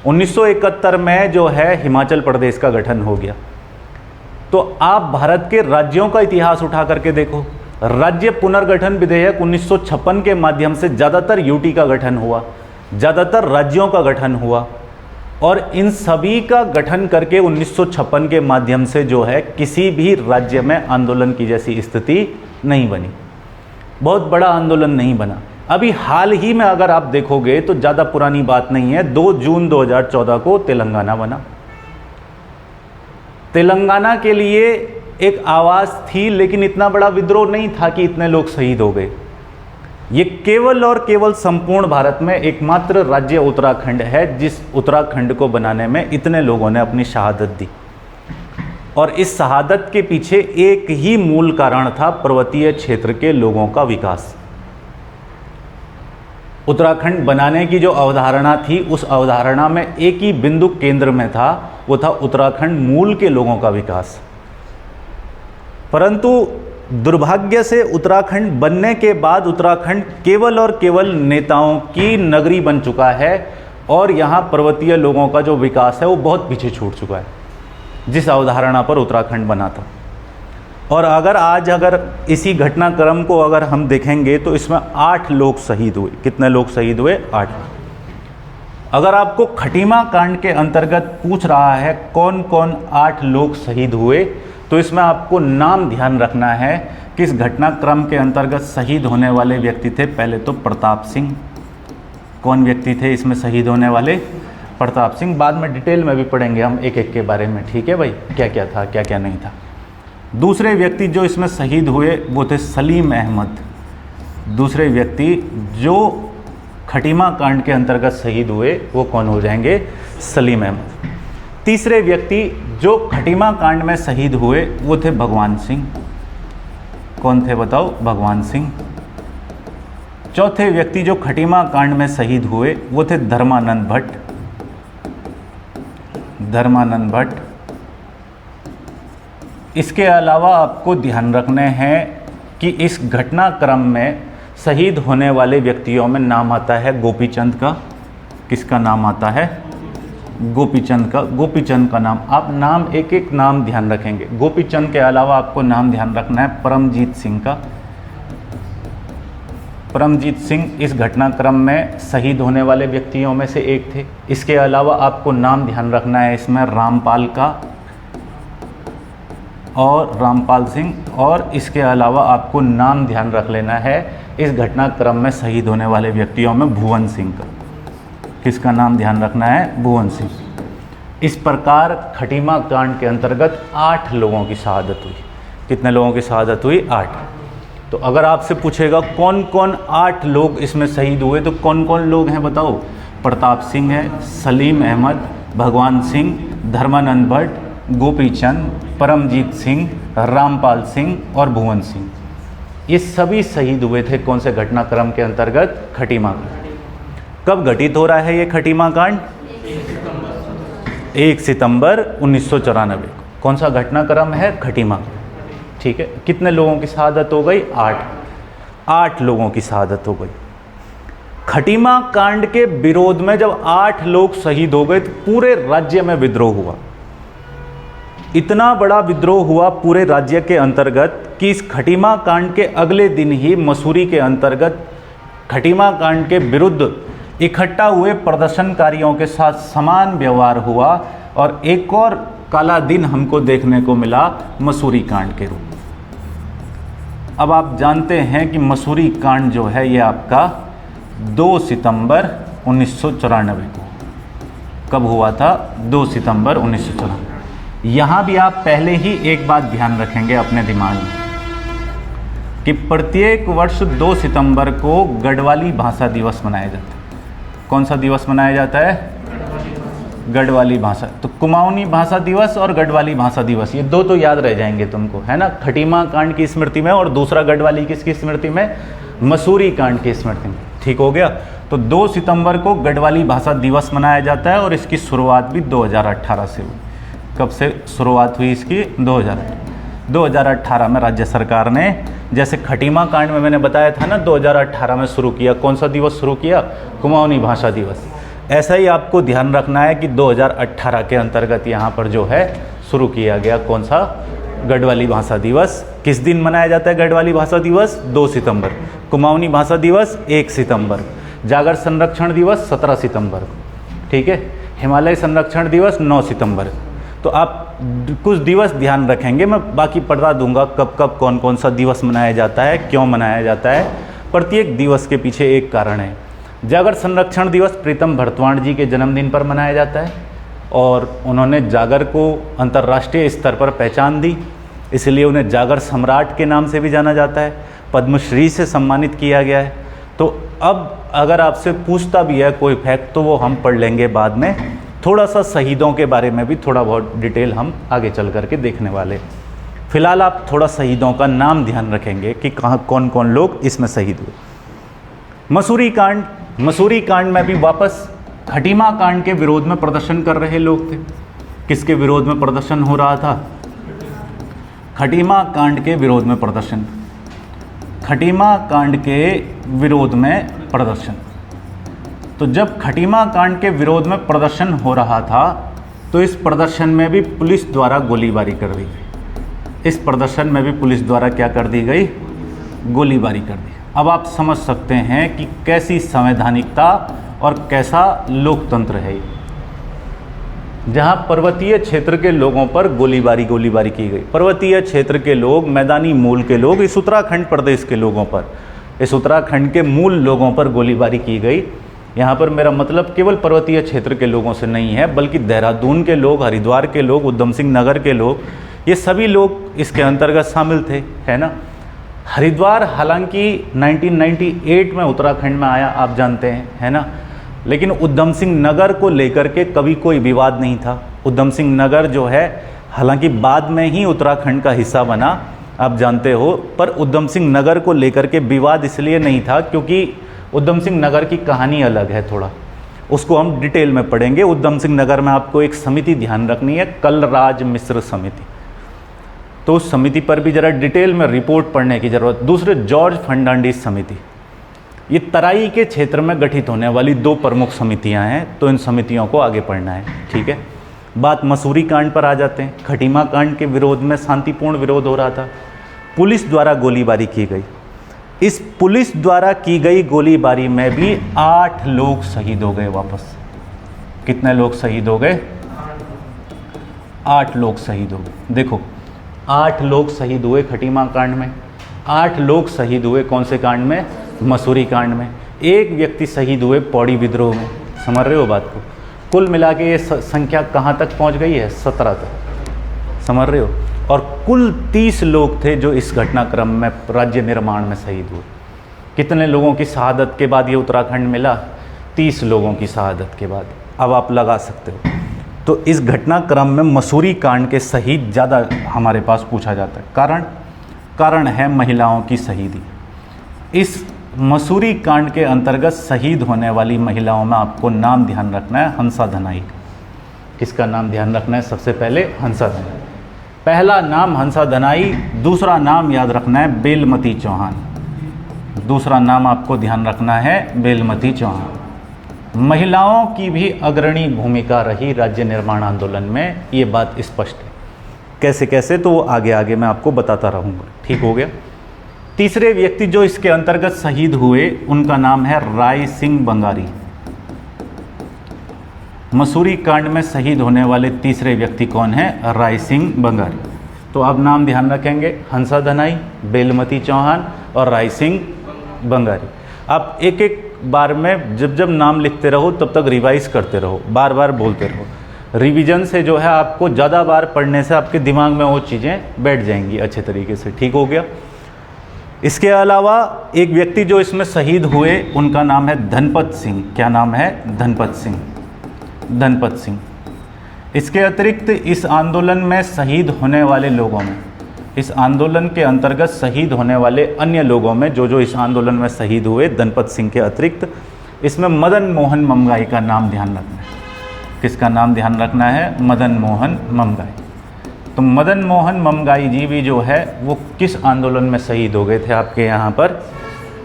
1971 में जो है हिमाचल प्रदेश का गठन हो गया। तो आप भारत के राज्यों का इतिहास उठा करके देखो। राज्य पुनर्गठन विधेयक 1956 के माध्यम से ज़्यादातर यूटी का गठन हुआ, ज़्यादातर राज्यों का गठन हुआ। और इन सभी का गठन करके 1956 के माध्यम से जो है किसी भी राज्य में आंदोलन की जैसी स्थिति नहीं बनी, बहुत बड़ा आंदोलन नहीं बना। अभी हाल ही में अगर आप देखोगे तो ज़्यादा पुरानी बात नहीं है, 2 जून 2014 को तेलंगाना बना। तेलंगाना के लिए एक आवाज़ थी, लेकिन इतना बड़ा विद्रोह नहीं था कि इतने लोग शहीद हो गए। ये केवल और केवल संपूर्ण भारत में एकमात्र राज्य उत्तराखंड है जिस उत्तराखंड को बनाने में इतने लोगों ने अपनी शहादत दी। और इस शहादत के पीछे एक ही मूल कारण था, पर्वतीय क्षेत्र के लोगों का विकास। उत्तराखंड बनाने की जो अवधारणा थी, उस अवधारणा में एक ही बिंदु केंद्र में था, वो था उत्तराखंड मूल के लोगों का विकास। परंतु दुर्भाग्य से उत्तराखंड बनने के बाद उत्तराखंड केवल और केवल नेताओं की नगरी बन चुका है और यहाँ पर्वतीय लोगों का जो विकास है वो बहुत पीछे छूट चुका है जिस अवधारणा पर उत्तराखंड बना था। और अगर इसी घटनाक्रम को अगर हम देखेंगे तो इसमें 8 लोग शहीद हुए। कितने लोग शहीद हुए? 8। अगर आपको खटीमा कांड के अंतर्गत पूछ रहा है कौन कौन 8 लोग शहीद हुए, तो इसमें आपको नाम ध्यान रखना है कि इस घटनाक्रम के अंतर्गत शहीद होने वाले व्यक्ति थे। पहले तो प्रताप सिंह। कौन व्यक्ति थे इसमें शहीद होने वाले? प्रताप सिंह। बाद में डिटेल में भी पढ़ेंगे हम एक एक के बारे में, ठीक है भाई, क्या क्या था क्या क्या नहीं था। दूसरे व्यक्ति जो इसमें शहीद हुए वो थे सलीम अहमद। दूसरे व्यक्ति जो खटीमा कांड के अंतर्गत शहीद हुए वो कौन हो जाएंगे? सलीम अहमद। तीसरे व्यक्ति जो खटीमा कांड में शहीद हुए वो थे भगवान सिंह। कौन थे बताओ? भगवान सिंह। चौथे व्यक्ति जो खटीमा कांड में शहीद हुए वो थे धर्मानंद भट्ट। धर्मानंद भट्ट। इसके अलावा आपको ध्यान रखने हैं कि इस घटनाक्रम में शहीद होने वाले व्यक्तियों में नाम आता है गोपीचंद का। किसका नाम आता है? गोपीचंद का नाम, आप नाम एक एक नाम ध्यान रखेंगे। गोपीचंद के अलावा आपको नाम ध्यान रखना है परमजीत सिंह का। परमजीत सिंह इस घटनाक्रम में शहीद होने वाले व्यक्तियों में से एक थे। इसके अलावा आपको नाम ध्यान रखना है इसमें रामपाल का और रामपाल सिंह, और इसके अलावा आपको नाम ध्यान रख लेना है इस घटनाक्रम में शहीद होने वाले व्यक्तियों में भुवन सिंह का। किसका नाम ध्यान रखना है? भुवन सिंह। इस प्रकार खटीमा कांड के अंतर्गत 8 लोगों की शहादत हुई। कितने लोगों की शहादत हुई? 8। तो अगर आपसे पूछेगा कौन कौन 8 लोग इसमें शहीद हुए, तो कौन कौन लोग हैं बताओ? प्रताप सिंह है, सलीम अहमद, भगवान सिंह, धर्मानंद भट्ट, गोपीचंद, परमजीत सिंह, रामपाल सिंह और भुवन सिंह। ये सभी शहीद हुए थे कौन से घटनाक्रम के अंतर्गत? खटीमा कांड। कब घटित हो रहा है ये खटीमा कांड? 1 सितंबर 1994 को। कौन सा घटनाक्रम है? खटीमा। ठीक है। कितने लोगों की शहादत हो गई? 8 लोगों की शहादत हो गई। खटीमा कांड के विरोध में जब 8 लोग शहीद हो गए तो पूरे राज्य में विद्रोह हुआ। इतना बड़ा विद्रोह हुआ पूरे राज्य के अंतर्गत कि इस खटीमा कांड के अगले दिन ही मसूरी के अंतर्गत खटीमा कांड के विरुद्ध इकट्ठा हुए प्रदर्शनकारियों के साथ समान व्यवहार हुआ और एक और काला दिन हमको देखने को मिला मसूरी कांड के रूप में। अब आप जानते हैं कि मसूरी कांड जो है ये आपका 2 सितंबर 1994 को कब हुआ था? 2 सितंबर 1994। यहाँ भी आप पहले ही एक बात ध्यान रखेंगे अपने दिमाग में कि प्रत्येक वर्ष 2 सितंबर को गढ़वाली भाषा दिवस मनाया जाता है। कौन सा दिवस मनाया जाता है? गढ़वाली भाषा। तो कुमाऊनी भाषा दिवस और गढ़वाली भाषा दिवस, ये दो तो याद रह जाएंगे तुमको, है ना? खटीमा कांड की स्मृति में और दूसरा गढ़वाली किसकी स्मृति में? मसूरी कांड की स्मृति में। ठीक हो गया। तो 2 सितंबर को गढ़वाली भाषा दिवस मनाया जाता है और इसकी शुरुआत भी 2018 से हुई। कब से शुरुआत हुई इसकी? 2018 में राज्य सरकार ने, जैसे खटीमा कांड में मैंने बताया था ना 2018 में शुरू किया। कौन सा दिवस शुरू किया? कुमाऊनी भाषा दिवस। ऐसा ही आपको ध्यान रखना है कि 2018 के अंतर्गत यहाँ पर जो है शुरू किया गया कौन सा? गढ़वाली भाषा दिवस। किस दिन मनाया जाता है गढ़वाली भाषा दिवस? 2 सितंबर। कुमाऊनी भाषा दिवस 1 सितंबर। जागर संरक्षण दिवस 17 सितंबर को। ठीक है। हिमालय संरक्षण दिवस 9 सितंबर। तो आप कुछ दिवस ध्यान रखेंगे, मैं बाकी बता दूंगा कब कब कौन कौन सा दिवस मनाया जाता है, क्यों मनाया जाता है। प्रत्येक दिवस के पीछे एक कारण है। जागर संरक्षण दिवस प्रीतम भरतवाण जी के जन्मदिन पर मनाया जाता है और उन्होंने जागर को अंतर्राष्ट्रीय स्तर पर पहचान दी, इसलिए उन्हें जागर सम्राट के नाम से भी जाना जाता है। पद्मश्री से सम्मानित किया गया है। तो अब अगर आपसे पूछता भी है कोई फैक्ट तो वो हम पढ़ लेंगे बाद में। थोड़ा सा शहीदों के बारे में भी थोड़ा बहुत डिटेल हम आगे चल करके देखने वाले। फिलहाल आप थोड़ा शहीदों का नाम ध्यान रखेंगे कि कहाँ कौन कौन लोग इसमें शहीद हुए। मसूरी कांड में भी वापस खटीमा कांड के विरोध में प्रदर्शन कर रहे लोग थे। किसके विरोध में प्रदर्शन हो रहा था? खटीमा कांड के विरोध में प्रदर्शन। खटीमा कांड के विरोध में प्रदर्शन। तो जब खटीमा कांड के विरोध में प्रदर्शन हो रहा था तो इस प्रदर्शन में भी पुलिस द्वारा गोलीबारी कर दी गई। इस प्रदर्शन में भी पुलिस द्वारा क्या कर दी गई? गोलीबारी कर दी। अब आप समझ सकते हैं कि कैसी संवैधानिकता और कैसा लोकतंत्र है ये, जहां पर्वतीय क्षेत्र के लोगों पर गोलीबारी की गई। पर्वतीय क्षेत्र के लोग, मैदानी मूल के लोग, इस उत्तराखंड प्रदेश के लोगों पर, इस उत्तराखंड के मूल लोगों पर गोलीबारी की गई। यहाँ पर मेरा मतलब केवल पर्वतीय क्षेत्र के लोगों से नहीं है, बल्कि देहरादून के लोग, हरिद्वार के लोग, उधम सिंह नगर के लोग, ये सभी लोग इसके अंतर्गत शामिल थे, है ना। हरिद्वार हालांकि 1998 में उत्तराखंड में आया, आप जानते हैं, है ना, लेकिन उधम सिंह नगर को लेकर के कभी कोई विवाद नहीं था। उधम सिंह नगर जो है हालांकि बाद में ही उत्तराखंड का हिस्सा बना, आप जानते हो, पर उधम सिंह नगर को लेकर के विवाद इसलिए नहीं था क्योंकि उधम सिंह नगर की कहानी अलग है थोड़ा, उसको हम डिटेल में पढ़ेंगे। उधम सिंह नगर में आपको एक समिति ध्यान रखनी है, कलराज मिश्र समिति, तो उस समिति पर भी जरा डिटेल में रिपोर्ट पढ़ने की जरूरत। दूसरे जॉर्ज फर्नांडीज समिति, ये तराई के क्षेत्र में गठित होने वाली 2 प्रमुख समितियां हैं, तो इन समितियों को आगे पढ़ना है। ठीक है, बात मसूरी कांड पर आ जाते हैं। खटीमा कांड के विरोध में शांतिपूर्ण विरोध हो रहा था, पुलिस द्वारा गोलीबारी की गई। इस पुलिस द्वारा की गई गोलीबारी में भी 8 लोग शहीद हो गए। वापस कितने लोग शहीद हो गए? 8 लोग शहीद हो गए। देखो 8 लोग शहीद हुए खटीमा कांड में, 8 लोग शहीद हुए कौन से कांड में? मसूरी कांड में। 1 व्यक्ति शहीद हुए पौड़ी विद्रोह में। समझ रहे हो बात को? कुल मिला के ये संख्या कहाँ तक पहुँच गई है? 17 तक। समझ रहे हो? और कुल 30 लोग थे जो इस घटनाक्रम में राज्य निर्माण में शहीद हुए। कितने लोगों की शहादत के बाद ये उत्तराखंड मिला? 30 लोगों की शहादत के बाद। अब आप लगा सकते हो। तो इस घटनाक्रम में मसूरी कांड के शहीद ज़्यादा हमारे पास पूछा जाता है। कारण है महिलाओं की शहीदी। इस मसूरी कांड के अंतर्गत शहीद होने वाली महिलाओं में आपको नाम ध्यान रखना है हंसा धनाई का। किसका नाम ध्यान रखना है? सबसे पहले हंसा धनाई। पहला नाम हंसा धनाई, दूसरा नाम याद रखना है बेलमती चौहान। दूसरा नाम आपको ध्यान रखना है बेलमती चौहान। महिलाओं की भी अग्रणी भूमिका रही राज्य निर्माण आंदोलन में, ये बात स्पष्ट है। कैसे कैसे तो वो आगे आगे मैं आपको बताता रहूँगा। ठीक हो गया। तीसरे व्यक्ति जो इसके अंतर्गत शहीद हुए उनका नाम है राय सिंह बंगारी। मसूरी कांड में शहीद होने वाले तीसरे व्यक्ति कौन है? राय सिंह बंगारी। तो आप नाम ध्यान रखेंगे हंसा धनाई, बेलमती चौहान और राय सिंह बंगारी। आप एक एक बार में जब जब नाम लिखते रहो तब तक रिवाइज करते रहो, बार बार बोलते रहो। रिवीजन से जो है आपको ज़्यादा बार पढ़ने से आपके दिमाग में वो चीज़ें बैठ जाएंगी अच्छे तरीके से। ठीक हो गया। इसके अलावा एक व्यक्ति जो इसमें शहीद हुए उनका नाम है धनपत सिंह। क्या नाम है? धनपत सिंह। धनपत सिंह। इसके अतिरिक्त इस आंदोलन में शहीद होने वाले लोगों में, इस आंदोलन के अंतर्गत शहीद होने वाले अन्य लोगों में जो इस आंदोलन में शहीद हुए धनपत सिंह के अतिरिक्त, इसमें मदन मोहन ममगाई का नाम ध्यान रखना है। किसका नाम ध्यान रखना है? मदन मोहन ममगाई। तो मदन मोहन ममगाई जी भी जो है वो किस आंदोलन में शहीद हो गए थे? आपके यहाँ पर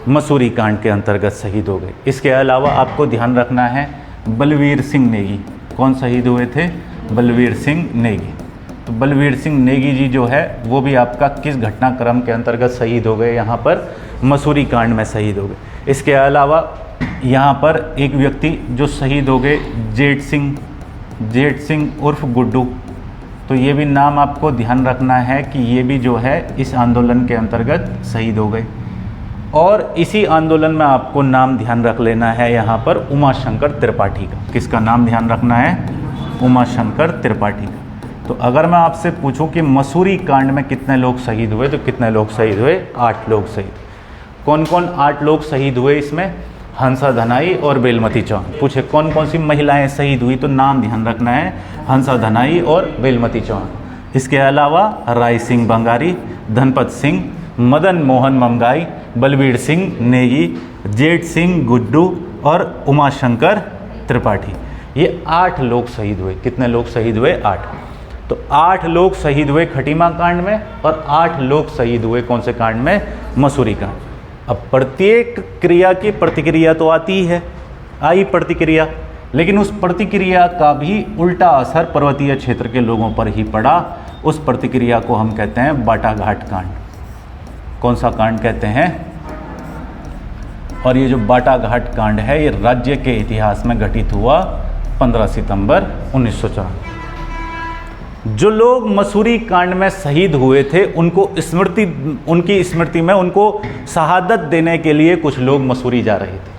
मसूरी कांड के अंतर्गत शहीद हो गए। इसके अलावा आपको ध्यान रखना है बलवीर सिंह नेगी। कौन शहीद हुए थे? बलवीर सिंह नेगी। तो बलवीर सिंह नेगी जी जो है वो भी आपका किस घटनाक्रम के अंतर्गत शहीद हो गए? यहाँ पर मसूरी कांड में शहीद हो गए। इसके अलावा यहाँ पर एक व्यक्ति जो शहीद हो गए जेठ सिंह उर्फ गुड्डू। तो ये भी नाम आपको ध्यान रखना है कि ये भी जो है इस आंदोलन के अंतर्गत शहीद हो गए। और इसी आंदोलन में आपको नाम ध्यान रख लेना है यहाँ पर उमाशंकर त्रिपाठी का। किसका नाम ध्यान रखना है? उमाशंकर त्रिपाठी का। तो अगर मैं आपसे पूछूं कि मसूरी कांड में कितने लोग शहीद हुए, तो कितने लोग शहीद हुए? 8 लोग शहीद। कौन कौन 8 लोग शहीद हुए इसमें? हंसा धनाई और बेलमती चौहान। पूछे कौन कौन सी महिलाएं शहीद हुई, तो नाम ध्यान रखना है हंसा धनाई और बेलमती चौहान। इसके अलावा राय सिंह बंगारी, धनपत सिंह, मदन मोहन ममगाई, बलवीर सिंह नेगी, जेठ सिंह गुड्डू और उमाशंकर त्रिपाठी। ये 8 लोग शहीद हुए। कितने लोग शहीद हुए? 8। तो 8 लोग शहीद हुए खटीमा कांड में और 8 लोग शहीद हुए कौन से कांड में? मसूरी कांड। अब प्रत्येक क्रिया की प्रतिक्रिया तो आती ही है, आई प्रतिक्रिया, लेकिन उस प्रतिक्रिया का भी उल्टा असर पर्वतीय क्षेत्र के लोगों पर ही पड़ा। उस प्रतिक्रिया को हम कहते हैं बाटाघाट कांड। कौन सा कांड कहते हैं? और ये जो बाटाघाट कांड है ये राज्य के इतिहास में घटित हुआ 15 सितंबर 1994। जो लोग मसूरी कांड में शहीद हुए थे उनकी स्मृति में उनको शहादत देने के लिए कुछ लोग मसूरी जा रहे थे।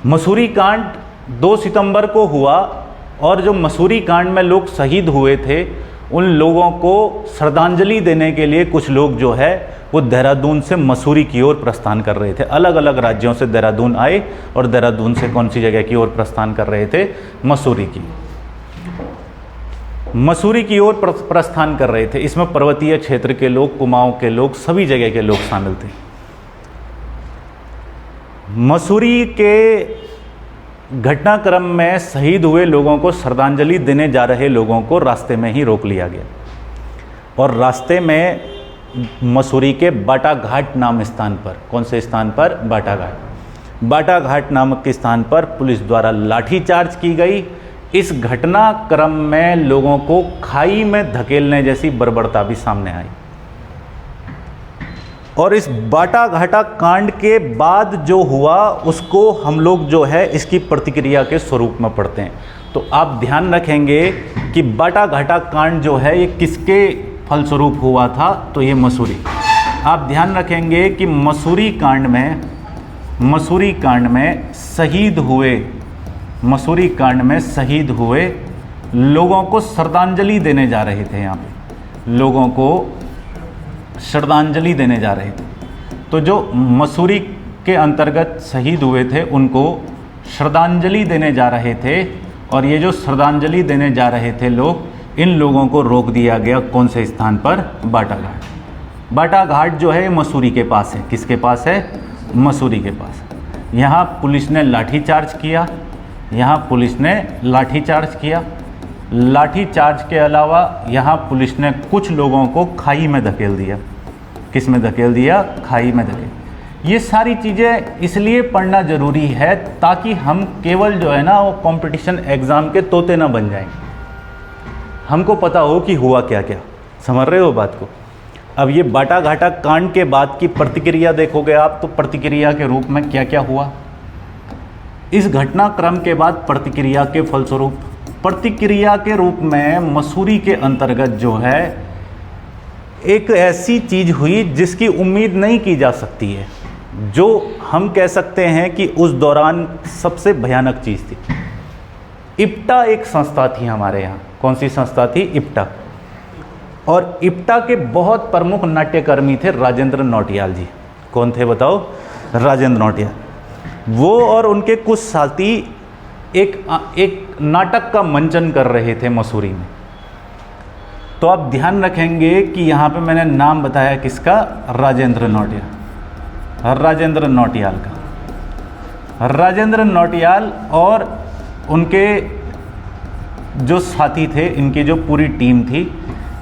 मसूरी कांड 2 सितंबर को हुआ और जो मसूरी कांड में लोग शहीद हुए थे उन लोगों को श्रद्धांजलि देने के लिए कुछ लोग जो है वो देहरादून से मसूरी की ओर प्रस्थान कर रहे थे। अलग अलग राज्यों से देहरादून आए और देहरादून से कौन सी जगह की ओर प्रस्थान कर रहे थे? मसूरी की ओर प्रस्थान कर रहे थे। इसमें पर्वतीय क्षेत्र के लोग, कुमाऊं के लोग, सभी जगह के लोग शामिल थे। मसूरी के घटनाक्रम में शहीद हुए लोगों को श्रद्धांजलि देने जा रहे लोगों को रास्ते में ही रोक लिया गया और रास्ते में मसूरी के बाटा घाट नाम स्थान पर, कौन से स्थान पर? बाटा घाट। बाटा घाट नामक के स्थान पर पुलिस द्वारा लाठीचार्ज की गई। इस घटनाक्रम में लोगों को खाई में धकेलने जैसी बर्बरता भी सामने आई। और इस बाटा घाटा कांड के बाद जो हुआ उसको हम लोग जो है इसकी प्रतिक्रिया के स्वरूप में पढ़ते हैं। तो आप ध्यान रखेंगे कि बाटा घाटा कांड जो है ये किसके फलस्वरूप हुआ था? तो ये मसूरी। आप ध्यान रखेंगे कि मसूरी कांड में शहीद हुए लोगों को श्रद्धांजलि देने जा रहे थे। यहाँ पे लोगों को श्रद्धांजलि देने जा रहे थे। तो जो मसूरी के अंतर्गत शहीद हुए थे उनको श्रद्धांजलि देने जा रहे थे, और ये जो श्रद्धांजलि देने जा रहे थे लोग, इन लोगों को रोक दिया गया। कौन से स्थान पर? बाटा घाट। बाटा घाट जो है मसूरी के पास है। किसके पास है? मसूरी के पास। यहाँ पुलिस ने लाठीचार्ज किया। लाठीचार्ज के अलावा यहाँ पुलिस ने कुछ लोगों को खाई में धकेल दिया। किस में धकेल दिया? खाई में धकेल। ये सारी चीज़ें इसलिए पढ़ना ज़रूरी है ताकि हम केवल जो है ना वो कंपटीशन एग्ज़ाम के तोते ना बन जाएं। हमको पता हो कि हुआ क्या क्या। समझ रहे हो बात को? अब ये बाटा घाटा कांड के बाद की प्रतिक्रिया देखोगे आप, तो प्रतिक्रिया के रूप में क्या क्या हुआ। इस घटनाक्रम के बाद प्रतिक्रिया के फलस्वरूप, प्रतिक्रिया के रूप में मसूरी के अंतर्गत जो है एक ऐसी चीज़ हुई जिसकी उम्मीद नहीं की जा सकती है, जो हम कह सकते हैं कि उस दौरान सबसे भयानक चीज़ थी। इप्टा एक संस्था थी हमारे यहाँ। कौन सी संस्था थी? इप्टा। और इप्टा के बहुत प्रमुख नाट्यकर्मी थे राजेंद्र नौटियाल जी। कौन थे बताओ? राजेंद्र नौटियाल। वो और उनके कुछ साथी एक नाटक का मंचन कर रहे थे मसूरी में। तो आप ध्यान रखेंगे कि यहाँ पे मैंने नाम बताया किसका? राजेंद्र नौटियाल का। राजेंद्र नौटियाल और उनके जो साथी थे, इनकी जो पूरी टीम थी,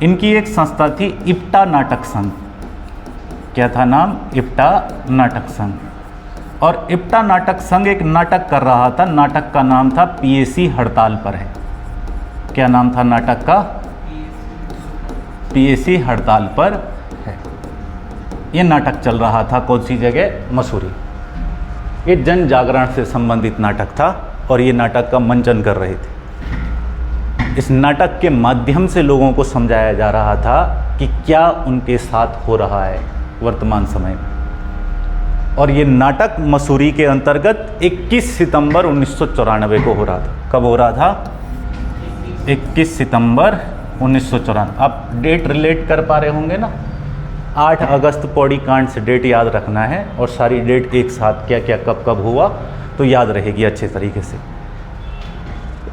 इनकी एक संस्था थी इप्टा नाटक संघ। क्या था नाम? इप्टा नाटक संघ। और इप्टा नाटक संघ एक नाटक कर रहा था। नाटक का नाम था पीएसी हड़ताल पर है। क्या नाम था नाटक का? पीएसी हड़ताल पर है। ये नाटक चल रहा था कौन सी जगह? मसूरी। ये जन जागरण से संबंधित नाटक था और ये नाटक का मंचन कर रहे थे। इस नाटक के माध्यम से लोगों को समझाया जा रहा था कि क्या उनके साथ हो रहा है वर्तमान समय में। और ये नाटक मसूरी के अंतर्गत 21 सितंबर 1994 को हो रहा था। कब हो रहा था? 21 सितंबर 1994। आप डेट रिलेट कर पा रहे होंगे ना? 8 अगस्त पौड़ी कांड से डेट याद रखना है, और सारी डेट एक साथ क्या क्या कब कब हुआ तो याद रहेगी अच्छे तरीके से।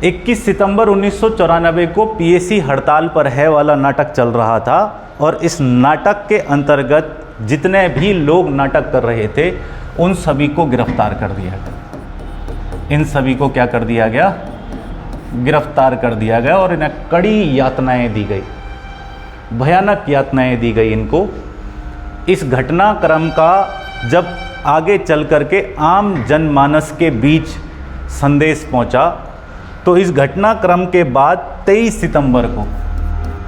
21 सितंबर 1994 को पीएसी हड़ताल पर है वाला नाटक चल रहा था, और इस नाटक के अंतर्गत जितने भी लोग नाटक कर रहे थे उन सभी को गिरफ्तार कर दिया गया। इन सभी को क्या कर दिया गया? गिरफ्तार कर दिया गया, और इन्हें कड़ी यातनाएं दी गई, भयानक यातनाएं दी गई इनको। इस घटनाक्रम का जब आगे चल करके आम जनमानस के बीच संदेश पहुंचा, तो इस घटनाक्रम के बाद 23 सितंबर को,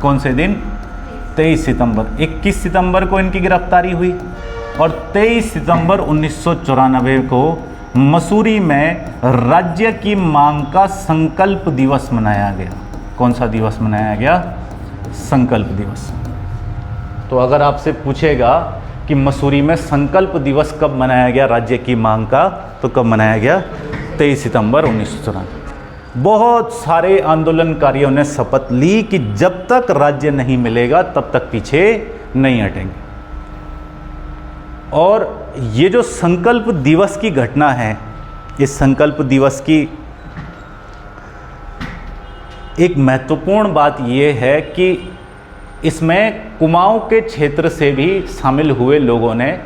कौन से दिन? 23 सितंबर। 21 सितंबर को इनकी गिरफ्तारी हुई, और 23 सितंबर 1994 को मसूरी में राज्य की मांग का संकल्प दिवस मनाया गया। कौन सा दिवस मनाया गया? संकल्प दिवस। तो अगर आपसे पूछेगा कि मसूरी में संकल्प दिवस कब मनाया गया राज्य की मांग का, तो कब मनाया गया? 23 सितंबर 1994। बहुत सारे आंदोलनकारियों ने शपथ ली कि जब तक राज्य नहीं मिलेगा तब तक पीछे नहीं हटेंगे। और ये जो संकल्प दिवस की घटना है, इस संकल्प दिवस की एक महत्वपूर्ण बात ये है कि इसमें कुमाऊं के क्षेत्र से भी शामिल हुए लोगों ने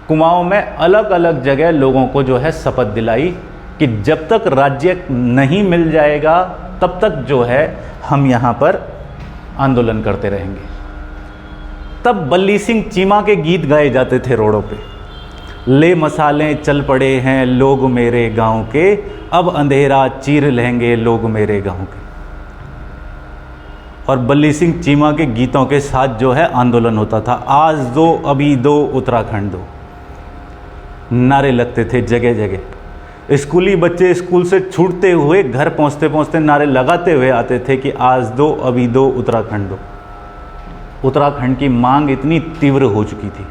कुमाऊं में अलग अलग जगह लोगों को जो है शपथ दिलाई कि जब तक राज्य नहीं मिल जाएगा तब तक जो है हम यहाँ पर आंदोलन करते रहेंगे। तब बल्ली सिंह चीमा के गीत गाए जाते थे रोडों पे। ले मसाले चल पड़े हैं लोग मेरे गांव के, अब अंधेरा चीर लेंगे लोग मेरे गांव के। और बल्ली सिंह चीमा के गीतों के साथ जो है आंदोलन होता था। आज दो अभी दो उत्तराखंड दो, नारे लगते थे जगह जगह। स्कूली बच्चे स्कूल से छूटते हुए घर पहुंचते पहुंचते नारे लगाते हुए आते थे कि आज दो अभी दो उत्तराखंड दो। उत्तराखंड की मांग इतनी तीव्र हो चुकी थी।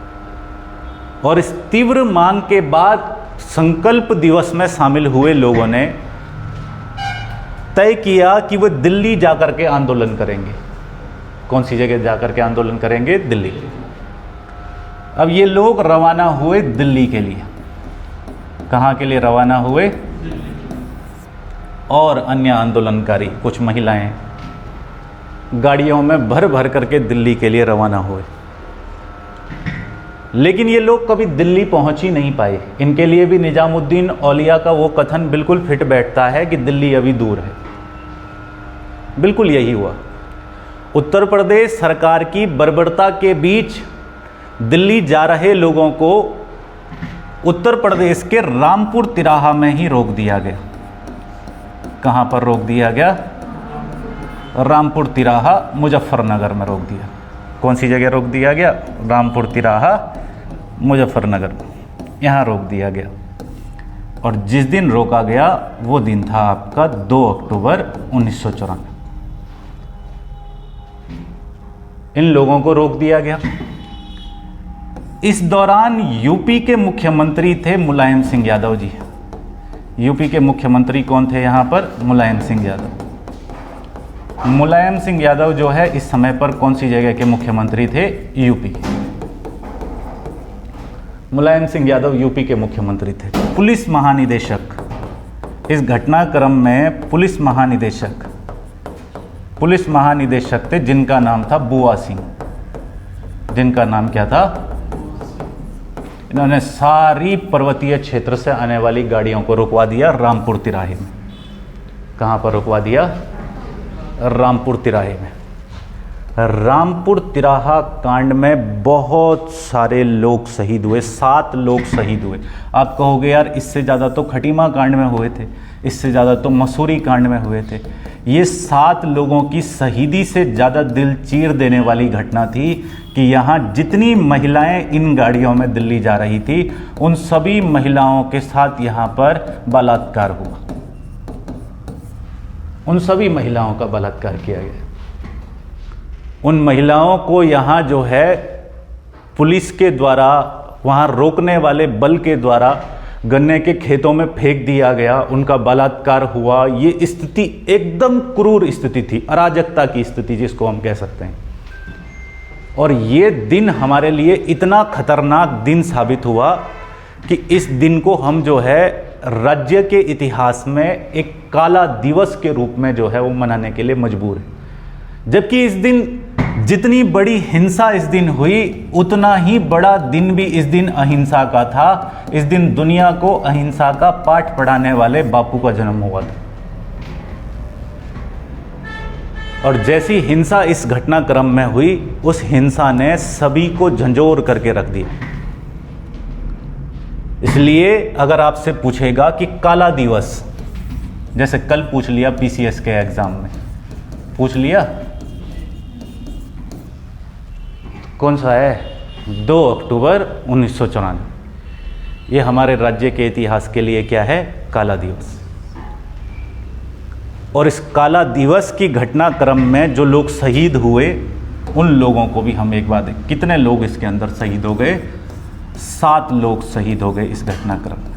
और इस तीव्र मांग के बाद संकल्प दिवस में शामिल हुए लोगों ने तय किया कि वो दिल्ली जाकर के आंदोलन करेंगे। कौन सी जगह जाकर के आंदोलन करेंगे? दिल्ली। अब ये लोग रवाना हुए दिल्ली के लिए। कहाँ के लिए रवाना हुए? और अन्य आंदोलनकारी कुछ महिलाएं गाड़ियों में भर भर करके दिल्ली के लिए रवाना हुए। लेकिन ये लोग कभी दिल्ली पहुंच ही नहीं पाए। इनके लिए भी निजामुद्दीन औलिया का वो कथन बिल्कुल फिट बैठता है कि दिल्ली अभी दूर है। बिल्कुल यही हुआ। उत्तर प्रदेश सरकार की बर्बरता के बीच दिल्ली जा रहे लोगों को उत्तर प्रदेश के रामपुर तिराहा में ही रोक दिया गया। कहाँ पर रोक दिया गया? रामपुर तिराहा, मुजफ्फरनगर में रोक दिया। कौन सी जगह रोक दिया गया? रामपुर तिराहा, मुजफ्फरनगर, यहाँ रोक दिया गया। और जिस दिन रोका गया वो दिन था आपका 2 अक्टूबर 1994। इन लोगों को रोक दिया गया। इस दौरान यूपी के मुख्यमंत्री थे मुलायम सिंह यादव जी। यूपी के मुख्यमंत्री कौन थे यहाँ पर? मुलायम सिंह यादव। मुलायम सिंह यादव जो है इस समय पर कौन सी जगह के मुख्यमंत्री थे? यूपी। मुलायम सिंह यादव यूपी के मुख्यमंत्री थे। पुलिस महानिदेशक, इस घटनाक्रम में पुलिस महानिदेशक थे जिनका नाम था बुआ सिंह। जिनका नाम क्या था? इन्होंने सारी पर्वतीय क्षेत्र से आने वाली गाड़ियों को रुकवा दिया रामपुर तिराहे में। कहाँ पर रुकवा दिया? रामपुर तिराहे में। रामपुर तिराहा कांड में बहुत सारे लोग शहीद हुए। 7 लोग शहीद हुए। आप कहोगे यार इससे ज़्यादा तो खटीमा कांड में हुए थे, इससे ज़्यादा तो मसूरी कांड में हुए थे। ये 7 लोगों की शहीदी से ज़्यादा दिल चीर देने वाली घटना थी कि यहाँ जितनी महिलाएं इन गाड़ियों में दिल्ली जा रही थी उन सभी महिलाओं के साथ यहाँ पर बलात्कार हुआ। उन सभी महिलाओं का बलात्कार किया गया। उन महिलाओं को यहाँ जो है पुलिस के द्वारा, वहाँ रोकने वाले बल के द्वारा गन्ने के खेतों में फेंक दिया गया। उनका बलात्कार हुआ। ये स्थिति एकदम क्रूर स्थिति थी, अराजकता की स्थिति जिसको हम कह सकते हैं। और ये दिन हमारे लिए इतना खतरनाक दिन साबित हुआ कि इस दिन को हम जो है राज्य के इतिहास में एक काला दिवस के रूप में जो है वो मनाने के लिए मजबूर है। जबकि इस दिन जितनी बड़ी हिंसा इस दिन हुई, उतना ही बड़ा दिन भी इस दिन अहिंसा का था। इस दिन दुनिया को अहिंसा का पाठ पढ़ाने वाले बापू का जन्म हुआ था। और जैसी हिंसा इस घटनाक्रम में हुई, उस हिंसा ने सभी को झंझोर करके रख दिया। इसलिए अगर आपसे पूछेगा कि काला दिवस, जैसे कल पूछ लिया पीसीएस के एग्जाम में, पूछ लिया कौन सा है? 2 अक्टूबर 1994। ये हमारे राज्य के इतिहास के लिए क्या है? काला दिवस। और इस काला दिवस की घटनाक्रम में जो लोग शहीद हुए, उन लोगों को भी हम एक बात है, कितने लोग इसके अंदर शहीद हो गए? 7 लोग शहीद हो गए इस घटनाक्रम में।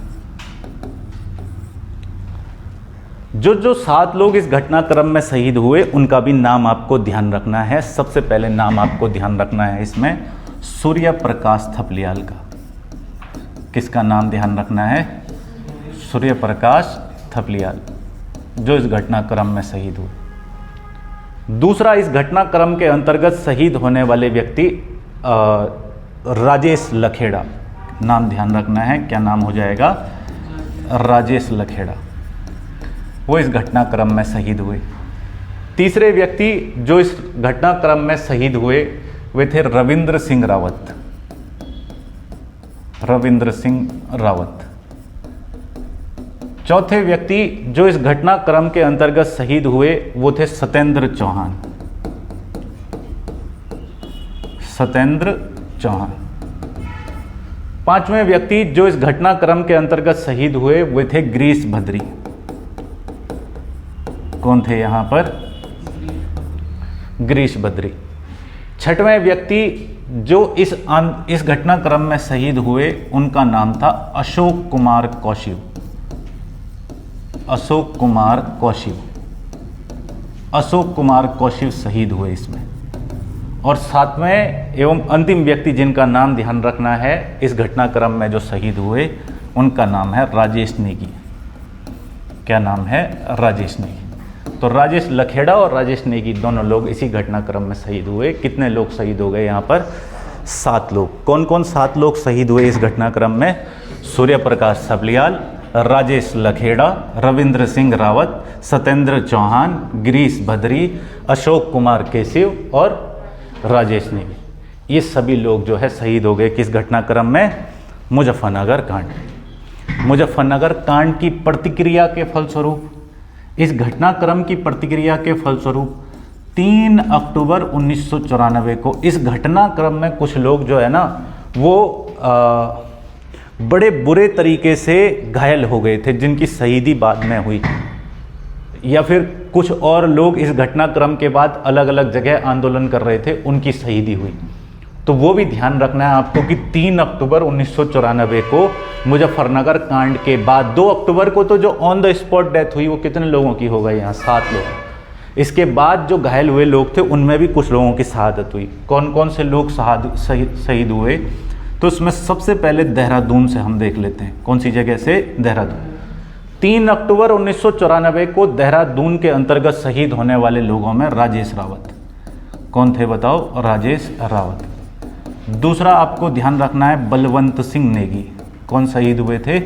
जो 7 लोग इस घटनाक्रम में शहीद हुए उनका भी नाम आपको ध्यान रखना है। सबसे पहले नाम आपको ध्यान रखना है इसमें सूर्य प्रकाश थपलियाल का। किसका नाम ध्यान रखना है? सूर्य प्रकाश थपलियाल, जो इस घटनाक्रम में शहीद हुए। दूसरा, इस घटनाक्रम के अंतर्गत शहीद होने वाले व्यक्ति राजेश लखेड़ा, नाम ध्यान रखना है। क्या नाम हो जाएगा? राजेश लखेड़ा। वो इस घटनाक्रम में शहीद हुए। तीसरे व्यक्ति जो इस घटनाक्रम में शहीद हुए वे थे रविंद्र सिंह रावत। रविंद्र सिंह रावत। चौथे व्यक्ति जो इस घटनाक्रम के अंतर्गत शहीद हुए वो थे सत्येंद्र चौहान। सत्येंद्र चौहान। पांचवें व्यक्ति जो इस घटनाक्रम के अंतर्गत शहीद हुए वे थे गिरीश भद्री। कौन थे यहां पर? गिरीश भद्री। छठवें व्यक्ति जो इस घटनाक्रम में शहीद हुए उनका नाम था अशोक कुमार कौशिक। अशोक कुमार कौशिक। अशोक कुमार कौशिक शहीद हुए इसमें। और सातवें एवं अंतिम व्यक्ति जिनका नाम ध्यान रखना है इस घटनाक्रम में जो शहीद हुए उनका नाम है राजेश नेगी। क्या नाम है? राजेश नेगी। तो राजेश लखेड़ा और राजेश नेगी दोनों लोग इसी घटनाक्रम में शहीद हुए। कितने लोग शहीद हो गए यहाँ पर? 7 लोग। कौन कौन 7 लोग शहीद हुए इस घटनाक्रम में? सूर्य प्रकाश सबलियाल, राजेश लखेड़ा, रविंद्र सिंह रावत, सत्येंद्र चौहान, गिरीश भद्री, अशोक कुमार केशिव और राजेश नेगी। ये सभी लोग जो है शहीद हो गए किस घटनाक्रम में? मुजफ्फरनगर कांड। मुजफ्फरनगर कांड की प्रतिक्रिया के फलस्वरूप, इस घटनाक्रम की प्रतिक्रिया के फलस्वरूप 3 अक्टूबर 1994 को इस घटनाक्रम में कुछ लोग जो है ना वो बड़े बुरे तरीके से घायल हो गए थे, जिनकी शहीदी बाद में हुई, या फिर कुछ और लोग इस घटनाक्रम के बाद अलग अलग जगह आंदोलन कर रहे थे, उनकी शहीदी हुई। तो वो भी ध्यान रखना है आपको कि 3 अक्टूबर 1994 को मुजफ्फरनगर कांड के बाद 2 अक्टूबर को तो जो ऑन द स्पॉट डेथ हुई वो कितने लोगों की हो गई? यहाँ 7 लोग। इसके बाद जो घायल हुए लोग थे उनमें भी कुछ लोगों की शहादत हुई। कौन कौन से लोग शहीद हुए? तो उसमें सबसे पहले देहरादून से हम देख लेते हैं। कौन सी जगह से? देहरादून। 3 अक्टूबर 1994 को देहरादून के अंतर्गत शहीद होने वाले लोगों में राजेश रावत। कौन थे बताओ? राजेश रावत। दूसरा आपको ध्यान रखना है बलवंत सिंह नेगी। कौन शहीद हुए थे?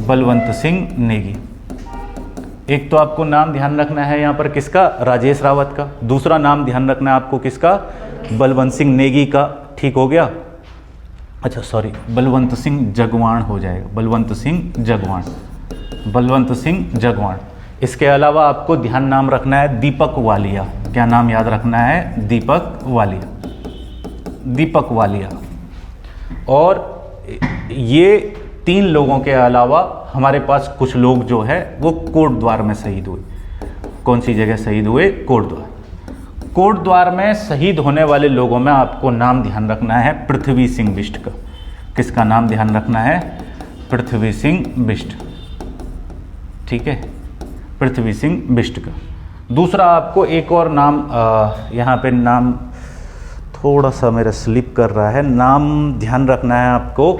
बलवंत सिंह नेगी। एक तो आपको नाम ध्यान रखना है यहाँ पर किसका? राजेश रावत का। दूसरा नाम ध्यान रखना है आपको किसका? बलवंत सिंह नेगी का। ठीक हो गया? अच्छा सॉरी, बलवंत सिंह जगवाण हो जाएगा। बलवंत सिंह जगवाण। बलवंत सिंह जगवाण। इसके अलावा आपको ध्यान नाम रखना है दीपक वालिया। क्या नाम याद रखना है? दीपक वालिया। दीपक वालिया। और ये 3 लोगों के अलावा हमारे पास कुछ लोग जो है वो कोटद्वार में शहीद हुए। कौन सी जगह शहीद हुए? कोटद्वार। कोटद्वार में शहीद होने वाले लोगों में आपको नाम ध्यान रखना है पृथ्वी सिंह बिष्ट का। किसका नाम ध्यान रखना है? पृथ्वी सिंह बिष्ट। ठीक है, पृथ्वी सिंह बिष्ट का। दूसरा आपको एक और नाम यहाँ पे नाम थोड़ा सा मेरा स्लिप कर रहा है, नाम ध्यान रखना है आपको।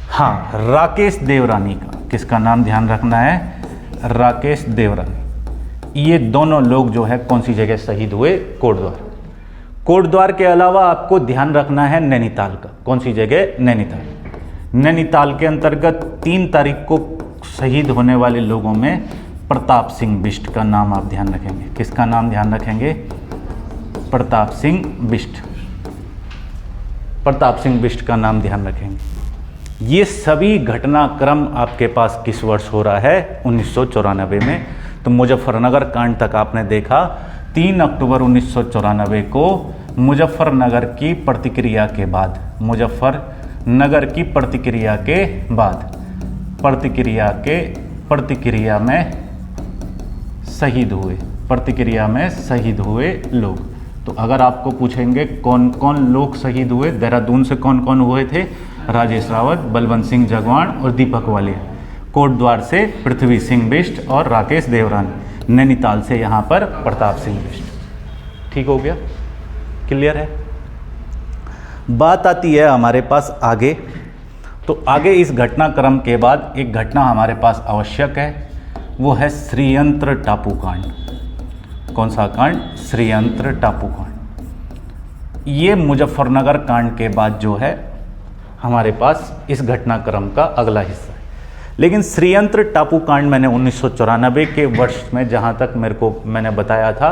हाँ, राकेश देवरानी का। किसका नाम ध्यान रखना है? राकेश देवरानी। ये दोनों लोग जो है कौन सी जगह शहीद हुए? कोटद्वार। कोटद्वार के अलावा आपको ध्यान रखना है नैनीताल का। कौन सी जगह? नैनीताल। नैनीताल के अंतर्गत 3 तारीख को शहीद होने वाले लोगों में प्रताप सिंह बिष्ट का नाम आप ध्यान रखेंगे। किसका नाम ध्यान रखेंगे? प्रताप सिंह बिष्ट। प्रताप सिंह बिष्ट का नाम ध्यान रखेंगे। ये सभी घटनाक्रम आपके पास किस वर्ष हो रहा है? 1994 में। तो मुजफ्फरनगर कांड तक आपने देखा। 3 अक्टूबर 1994 को मुजफ्फरनगर की प्रतिक्रिया के बाद, मुजफ्फरनगर की प्रतिक्रिया के बाद प्रतिक्रिया में शहीद हुए, प्रतिक्रिया में शहीद हुए लोग। तो अगर आपको पूछेंगे कौन कौन लोग शहीद हुए, देहरादून से कौन कौन हुए थे? राजेश रावत, बलवंत सिंह जगवाण और दीपक वालिया। कोटद्वार से पृथ्वी सिंह बिष्ट और राकेश देवरानी। नैनीताल से यहाँ पर प्रताप सिंह बिष्ट। ठीक हो गया? क्लियर है? बात आती है हमारे पास आगे। तो आगे इस घटनाक्रम के बाद एक घटना हमारे पास आवश्यक है, वो है श्रीयंत्र टापू कांड। कौन सा कांड? श्रीयंत्र टापू कांड। ये मुजफ्फरनगर कांड के बाद जो है हमारे पास इस घटनाक्रम का अगला हिस्सा है। लेकिन श्रीयंत्र टापू कांड मैंने 1994 के वर्ष में जहाँ तक मैंने बताया था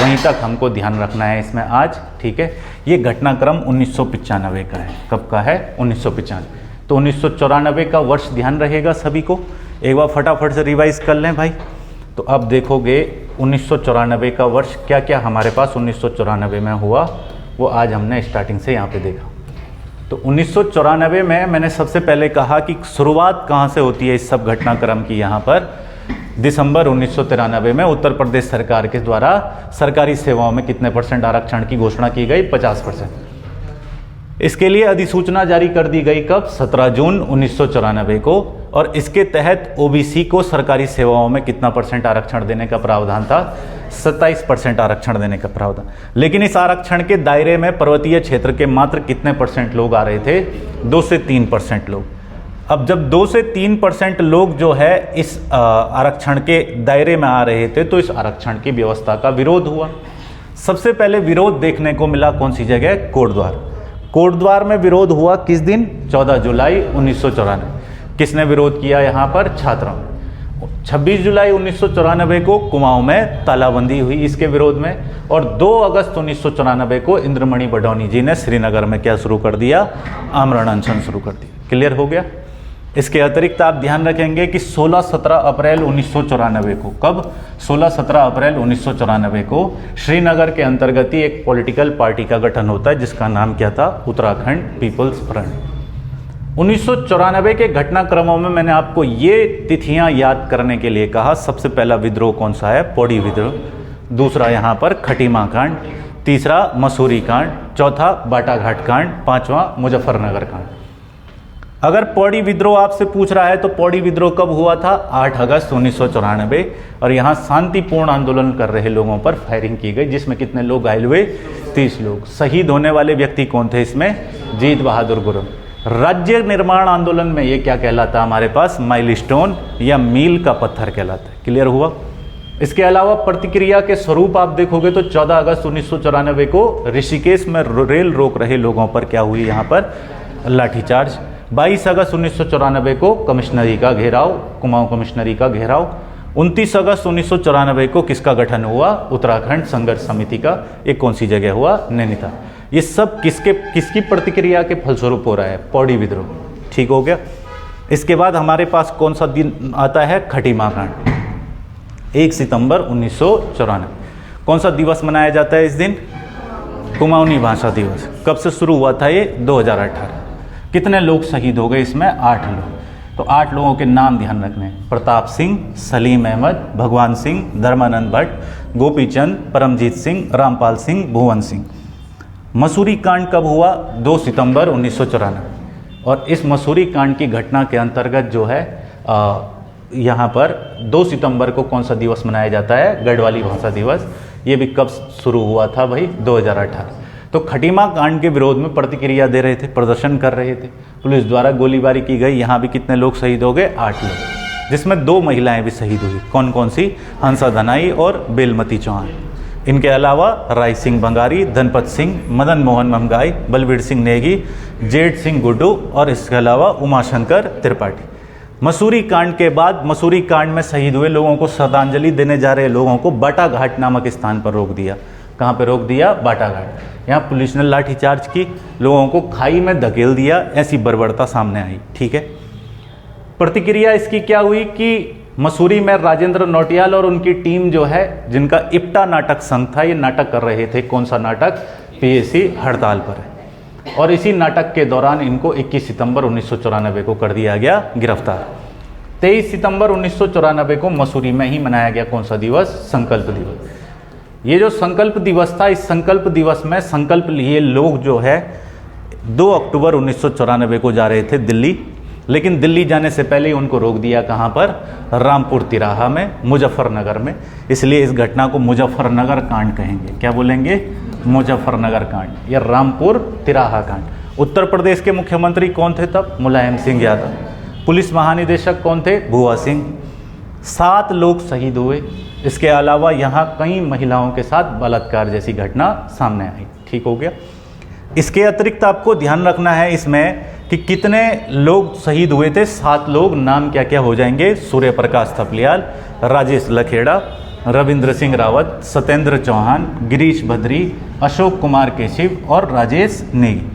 वहीं तक हमको ध्यान रखना है इसमें आज, ठीक है। ये घटनाक्रम 1995 का है। कब का है? 1995। तो 1994 का वर्ष ध्यान रहेगा सभी को। एक बार फटाफट से रिवाइज कर लें भाई। तो अब देखोगे 1994 का वर्ष क्या क्या हमारे पास 1994 में हुआ, वो आज हमने स्टार्टिंग से यहाँ पे देखा। तो 1994 में मैंने सबसे पहले कहा कि शुरुआत कहाँ से होती है इस सब घटनाक्रम की। यहाँ पर दिसंबर 1993 में उत्तर प्रदेश सरकार के द्वारा सरकारी सेवाओं में कितने % आरक्षण की घोषणा की गई? 50%। इसके लिए अधिसूचना जारी कर दी गई कब? 17 जून 1994 को। और इसके तहत ओबीसी को सरकारी सेवाओं में कितना % आरक्षण देने का प्रावधान था? 27% आरक्षण देने का प्रावधान। लेकिन इस आरक्षण के दायरे में पर्वतीय क्षेत्र के मात्र कितने % लोग आ रहे थे? 2 से 3% लोग। अब जब 2 से 3% लोग जो है इस आरक्षण के दायरे में आ रहे थे तो इस आरक्षण की व्यवस्था का विरोध हुआ। सबसे पहले विरोध देखने को मिला कौन सी जगह? कोटद्वार। कोटद्वार में विरोध हुआ किस दिन? 14 जुलाई 1994। किसने विरोध किया यहाँ पर? छात्रों। 26 जुलाई 1994 को कुमाऊं में तालाबंदी हुई इसके विरोध में। और 2 अगस्त 1994 को इंद्रमणि बडौनी जी ने श्रीनगर में क्या शुरू कर दिया? आमरण अनशन शुरू कर दिया। क्लियर हो गया? इसके अतिरिक्त आप ध्यान रखेंगे कि 16-17 अप्रैल 1994 को, कब? 16-17 अप्रैल 1994 को श्रीनगर के अंतर्गत ही एक पॉलिटिकल पार्टी का गठन होता है जिसका नाम क्या था? Uttarakhand people's front. 1994 के घटनाक्रमों में मैंने आपको ये तिथियां याद करने के लिए कहा। सबसे पहला विद्रोह कौन सा है? पौड़ी विद्रोह। दूसरा यहाँ पर खटीमा कांड। तीसरा मसूरी कांड। चौथा बाटाघाट कांड। पांचवा मुजफ्फरनगर कांड। अगर पौड़ी विद्रोह आपसे पूछ रहा है तो पौड़ी विद्रोह कब हुआ था? 8 अगस्त 1994। और यहाँ शांतिपूर्ण आंदोलन कर रहे लोगों पर फायरिंग की गई जिसमें कितने लोग घायल हुए? 30 लोग। शहीद होने वाले व्यक्ति कौन थे इसमें? जीत बहादुर गुरु। राज्य निर्माण आंदोलन में ये क्या कहलाता है हमारे पास? माइलस्टोन या मील का पत्थर कहलाता है। क्लियर हुआ? इसके अलावा प्रतिक्रिया के स्वरूप आप देखोगे तो 14 अगस्त 1994 को ऋषिकेश में रेल रोक रहे लोगों पर क्या हुई? यहाँ पर लाठीचार्ज। 22 अगस्त 1994 को कमिश्नरी का घेराव, कुमाऊं कमिश्नरी का घेराव। 29 अगस्त 1994 को किसका गठन हुआ? उत्तराखंड संघर्ष समिति का। एक कौन सी जगह हुआ? नैनीताल। ये सब किसकी प्रतिक्रिया के फलस्वरूप हो रहा है? पौड़ी विद्रोह। ठीक हो गया? इसके बाद हमारे पास कौन सा दिन आता है? खटीमा कांड। 1 सितंबर 1994। कौन सा दिवस मनाया जाता है इस दिन? कुमाऊनी भाषा दिवस। कब से शुरू हुआ था ये? 2018। कितने लोग शहीद हो गए इसमें? 8 लोग। तो 8 लोगों के नाम ध्यान रखने हैं। प्रताप सिंह, सलीम अहमद, भगवान सिंह, धर्मानंद भट्ट, गोपीचंद, परमजीत सिंह, रामपाल सिंह, भुवन सिंह। मसूरी कांड कब हुआ? 2 सितंबर 1994। और इस मसूरी कांड की घटना के अंतर्गत जो है यहाँ पर 2 सितंबर को कौन सा दिवस मनाया जाता है? गढ़वाली भाषा दिवस। ये भी कब शुरू हुआ था भाई? 2018। तो खटीमा कांड के विरोध में प्रतिक्रिया दे रहे थे, प्रदर्शन कर रहे थे। पुलिस द्वारा गोलीबारी की गई। यहाँ भी कितने लोग शहीद हो गए? 8 लोग, जिसमें 2 महिलाएं भी शहीद हुई। कौन कौन सी? हंसा धनाई और बेलमती चौहान। इनके अलावा राय सिंह बंगारी, धनपत सिंह, मदन मोहन ममगाई, बलबीर सिंह नेगी, जेठ सिंह गुड्डू और इसके अलावा उमाशंकर त्रिपाठी। मसूरी कांड के बाद मसूरी कांड में शहीद हुए लोगों को श्रद्धांजलि देने जा रहे लोगों को बाटाघाट नामक स्थान पर रोक दिया। कहाँ पे रोक दिया? बाटाघाट। यहाँ पुलिस ने लाठीचार्ज की, लोगों को खाई में धकेल दिया। ऐसी बर्बरता सामने आई। ठीक है? प्रतिक्रिया इसकी क्या हुई कि मसूरी में राजेंद्र नौटियाल और उनकी टीम जो है, जिनका इप्टा नाटक संघ था, ये नाटक कर रहे थे। कौन सा नाटक? पीएसी हड़ताल पर है। और इसी नाटक के दौरान इनको 21 सितंबर 1994 को कर दिया गया गिरफ्तार। 23 सितंबर 1994 को मसूरी में ही मनाया गया कौन सा दिवस? संकल्प दिवस। ये जो संकल्प दिवस था, इस संकल्प दिवस में संकल्प लिए लोग जो है 2 अक्टूबर 1994 को जा रहे थे दिल्ली। लेकिन दिल्ली जाने से पहले ही उनको रोक दिया। कहाँ पर? रामपुर तिराहा में, मुजफ्फरनगर में। इसलिए इस घटना को मुजफ्फरनगर कांड कहेंगे। क्या बोलेंगे? मुजफ्फरनगर कांड या रामपुर तिराहा कांड। उत्तर प्रदेश के मुख्यमंत्री कौन थे तब? मुलायम सिंह यादव। पुलिस महानिदेशक कौन थे? भुआ सिंह। 7 लोग शहीद हुए। इसके अलावा यहाँ कई महिलाओं के साथ बलात्कार जैसी घटना सामने आई। ठीक हो गया? इसके अतिरिक्त आपको ध्यान रखना है इसमें कि कितने लोग शहीद हुए थे। 7 लोग, नाम क्या क्या हो जाएंगे? सूर्य प्रकाश थपलियाल, राजेश लखेड़ा, रविंद्र सिंह रावत, सत्येंद्र चौहान, गिरीश भद्री, अशोक कुमार केशिव और राजेश नेगी।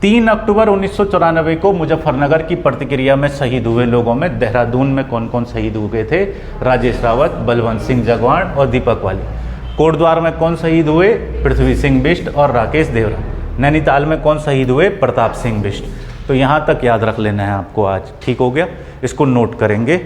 3 अक्टूबर 1994 को मुजफ्फरनगर की प्रतिक्रिया में शहीद हुए लोगों में देहरादून में कौन कौन शहीद हुए थे? राजेश रावत, बलवंत सिंह जगवाण और दीपक वाली। कोटद्वार में कौन शहीद हुए? पृथ्वी सिंह बिष्ट और राकेश देवरा। नैनीताल में कौन शहीद हुए? प्रताप सिंह बिष्ट। तो यहाँ तक याद रख लेना है आपको आज, ठीक हो गया? इसको नोट करेंगे।